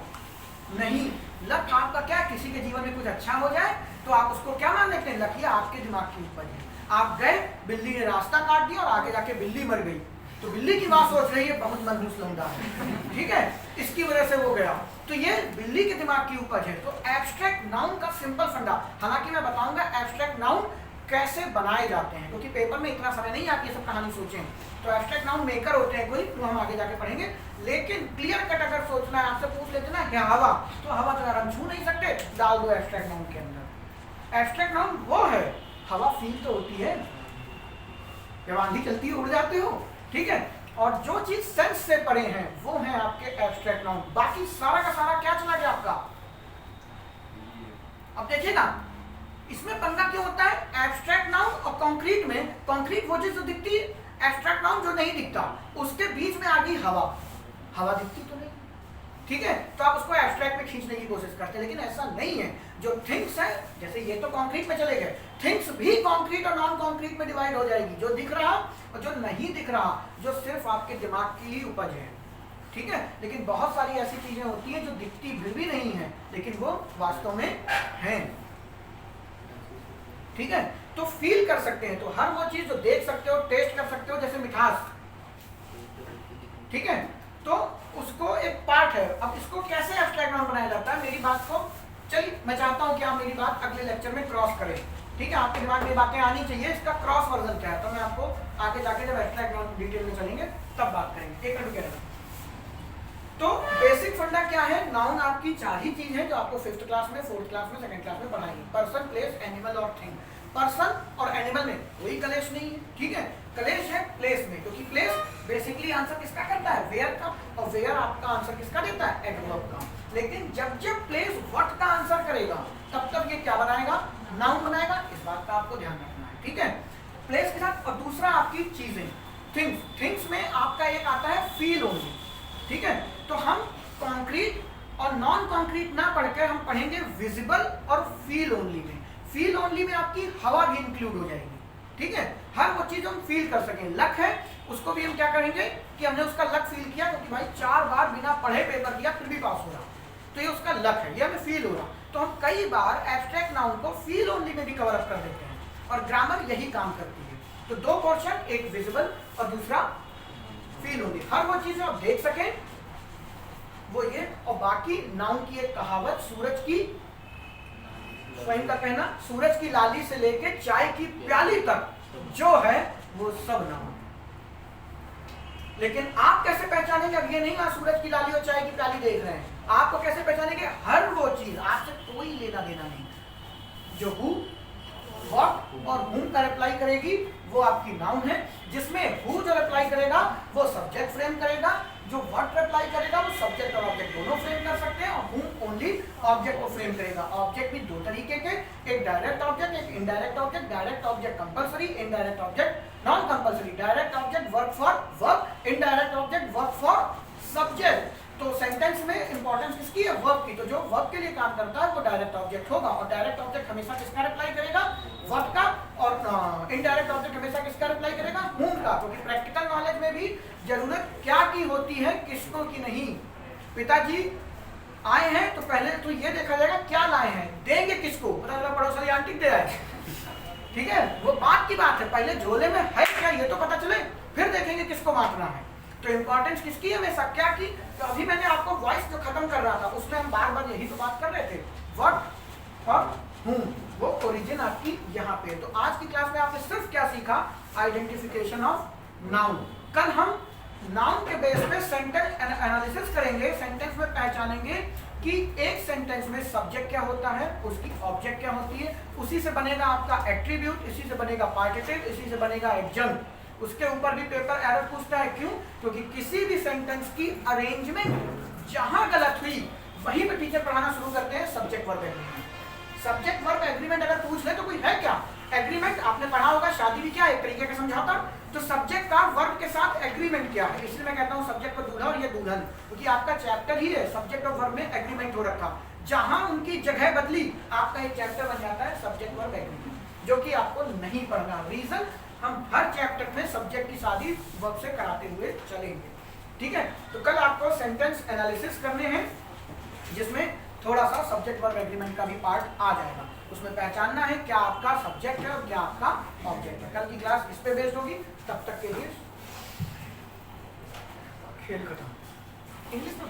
नहीं। लक आपका क्या, किसी के जीवन में कुछ अच्छा हो जाए तो आप उसको क्या मान लेते हैं? लक ही आपके दिमाग की उपज है। आप गए, बिल्ली ने रास्ता काट दिया और आगे जाके बिल्ली मर गई, तो बिल्ली की बात सोच रही है बहुत मनहूस लौंडा है, ठीक है, इसकी वजह से वो गया, तो ये बिल्ली के दिमाग की उपज है। तो एब्स्ट्रैक्ट नाउन का सिंपल फंडा, हालांकि मैं बताऊंगा एब्स्ट्रैक्ट नाउन कैसे बनाए जाते हैं, क्योंकि पेपर में इतना समय नहीं आप ये सब कहानी सोचें। तो एब्स्ट्रैक्ट नाउन मेकर होते हैं कोई, तो हम आगे जाके पढ़ेंगे, लेकिन क्लियर कट अगर सोचना है, आपसे पूछ लेते ना क्या हवा, तो हवा तो यार हम छू नहीं सकते, डाल दो एब्स्ट्रैक्ट नाउन के अंदर। एब्स्ट्रैक्ट नाउन वो है, हवा फील तो होती है, जब आंधी चलती है उड़ जाते हो, ठीक है, और जो चीज सेंस से परे हैं वो है आपके एब्स्ट्रैक्ट नाउन। बाकी सारा का सारा क्या चला गया आपका? अब देखिए ना, इसमें पंगा क्यों होता है? एब्स्ट्रैक्ट नाउन और कॉन्क्रीट में, कॉन्क्रीट वो चीज जो दिखती है, एब्स्ट्रैक्ट नाउन जो नहीं दिखता, उसके बीच में आ गई हवा, हवा दिखती तो नहीं, ठीक है, तो आप उसको एब्स्ट्रैक्ट में खींचने की कोशिश करते हैं, लेकिन ऐसा नहीं है। जो थिंग्स है, जैसे ये तो कॉन्क्रीट में चले गए, थिंग्स भी कॉन्क्रीट और नॉन कॉन्क्रीट में डिवाइड हो जाएगी, जो दिख रहा और जो नहीं दिख रहा, जो सिर्फ आपके दिमाग की ही उपज है, ठीक है। लेकिन बहुत सारी ऐसी चीजें होती हैं जो दिखती भी नहीं है, लेकिन वो वास्तव में हैं, ठीक है, तो फील कर सकते हैं। तो हर वो चीज जो देख सकते हो, टेस्ट कर सकते हो, जैसे मिठास, ठीक है, तो उसको एक पार्ट है। अब इसको कैसे एब्स्ट्रैक्ट नाउन बनाया जाता है, मेरी बात को, चलिए मैं चाहता हूं कि आप मेरी बात अगले लेक्चर में क्रॉस करें, ठीक है, आपके दिमाग में बातें आनी चाहिए, इसका क्रॉस वर्जन क्या है, तो मैं आपको आगे जाके जब एब्स्ट्रैक्ट नाउन डिटेल में चलेंगे तब बात करेंगे। एक मिनट कहना, तो बेसिक फंडा क्या है? नाउन आपकी चार ही चीज है जो आपको 5th क्लास में, 4th क्लास में, 2nd क्लास में पढ़ाएंगे, पर्सन, प्लेस, एनिमल और थिंग। पर्सन और एनिमल में कोई कलेश नहीं है, ठीक है। कलेश है प्लेस में, क्योंकि प्लेस बेसिकली आंसर किसका करता है, वेयर का, और वेयर आपका आंसर किसका देता है, एडवर्ब का। लेकिन जब जब प्लेस व्हाट का आंसर करेगा तब तब ये क्या बनाएगा, नाउन बनाएगा। इस बात का आपको ध्यान रखना है, ठीक है। प्लेस के साथ, और दूसरा आपकी चीजें, थिंग्स। थिंग्स में आपका एक आता है फील ओनली, ठीक है। तो हम कॉन्क्रीट और नॉन कॉन्क्रीट ना पढ़कर हम पढ़ेंगे विजिबल और फील ओनली में। फील ओनली में आपकी हवा भी इंक्लूड हो जाएगी, ठीक है। हर वो चीज हम फील कर सकें। लक है उसको भी हम क्या करेंगे कि हमने उसका लक फील किया, क्योंकि भाई 4 बार बिना पढ़े पेपर दिया फिर भी पास हो रहा, तो ये उसका लक है, ये हमें फील हो रहा। तो हम कई बार एब्स्ट्रैक्ट नाउन को फील ओनली में भी कवर अप कर देते हैं, और ग्रामर यही काम करती है। तो 2 पोर्शन, एक विजिबल और दूसरा फील ओनली। हर वो चीजें आप देख सकें वो ये, और बाकी नाउन की एक कहावत, सूरज की, स्वयं का कहना, सूरज की लाली से लेके चाय की प्याली तक जो है वो सब नाउन। लेकिन आप कैसे पहचानेंगे, अब ये नहीं आप सूरज की लाली और चाय की प्याली देख रहे हैं, आपको कैसे पहचानेंगे, हर वो चीज आपसे कोई लेना देना नहीं, जो हु, व्हाट और whom का रिप्लाई करेगी वो आपकी नाउन है। जिसमें हु जो रिप्लाई करेगा वो सब्जेक्ट फ्रेम करेगा, जो व्हाट रिप्लाई करेगा वो सब्जेक्ट और ऑब्जेक्ट दोनों फ्रेम कर सकते हैं, और whom ओनली ऑब्जेक्ट को फ्रेम करेगा। ऑब्जेक्ट भी 2 तरीके के, एक डायरेक्ट ऑब्जेक्ट, एक indirect object. Direct object compulsory, indirect object non compulsory. Direct object work for verb, indirect object work for subject. तो सेंटेंस में इंपॉर्टेंस किसकी है, वर्ब की। तो जो वर्ब के लिए काम करता है वो डायरेक्ट ऑब्जेक्ट होगा, और डायरेक्ट ऑब्जेक्ट हमेशा किसका रिप्लाई करेगा, वर्ब का, और इनडायरेक्ट ऑब्जेक्ट हमेशा किसका रिप्लाई करेगा, whom का। क्योंकि प्रैक्टिकल नॉलेज में भी जरूरत क्या की होती है, किसको की नहीं। पिताजी आए हैं तो पहले तो ये देखा जाएगा क्या लाए हैं, देंगे किसको, पता चला पड़ोस वाली आंटी दे आए, ठीक है, वो बात की बात है। पहले झोले में है क्या ये तो पता चले, फिर देखेंगे किसको बांटना है। तो इंपॉर्टेंस किसकी है, हमेशा क्या की। तो अभी मैंने आपको वॉइस जो खत्म कर रहा था उसमें हम बार बार यही तो बात कर रहे थे, व्हाट और whom, वो ओरिजिन आपकी यहाँ पे। तो आज की क्लास में आपने सिर्फ क्या सीखा, आइडेंटिफिकेशन ऑफ नाउन। कल हम नाउन के बेस पे सेंटेंस एनालिसिस करेंगे, सेंटेंस में पहचानेंगे कि एक सेंटेंस में सब्जेक्ट क्या होता है, उसकी ऑब्जेक्ट क्या होती है, उसी से बनेगा आपका एट्रीब्यूट, इसी से बनेगा पार्टिसिप, इसी से बनेगा एडजंक्ट। उसके ऊपर भी पेपर एरर पूछता है, क्यों, क्योंकि किसी भी सेंटेंस की अरेंजमेंट जहां गलत हुई वहीं पे टीचर पढ़ाना शुरू करते हैं subject verb agreement. Subject verb agreement अगर पूछ ले तो कोई है क्या एग्रीमेंट, आपने पढ़ा होगा शादी भी क्या एक तरीके का समझौता। तो सब्जेक्ट का वर्ब के साथ एग्रीमेंट क्या है, इसलिए मैं कहता हूँ सब्जेक्ट को दूल्हा और ये दुल्हन, क्योंकि आपका चैप्टर ही है सब्जेक्ट और वर्ब में एग्रीमेंट हो रखा। जहां उनकी जगह बदली आपका एक चैप्टर बन जाता है सब्जेक्ट वर्ब एग्रीमेंट, जो कि आपको नहीं पढ़ना। रीजन, हम हर चैप्टर में सब्जेक्ट की शादी वर्ब से कराते हुए चलेंगे, ठीक है। तो कल आपको सेंटेंस एनालिसिस करने हैं, जिसमें थोड़ा सा सब्जेक्ट वर्ब एग्रीमेंट का भी पार्ट आ जाएगा। उसमें पहचानना है क्या आपका सब्जेक्ट है और क्या आपका ऑब्जेक्ट है। कल की क्लास इस पे बेस्ड होगी। तब तक के लिए खेल खत्म। इंग्लिश में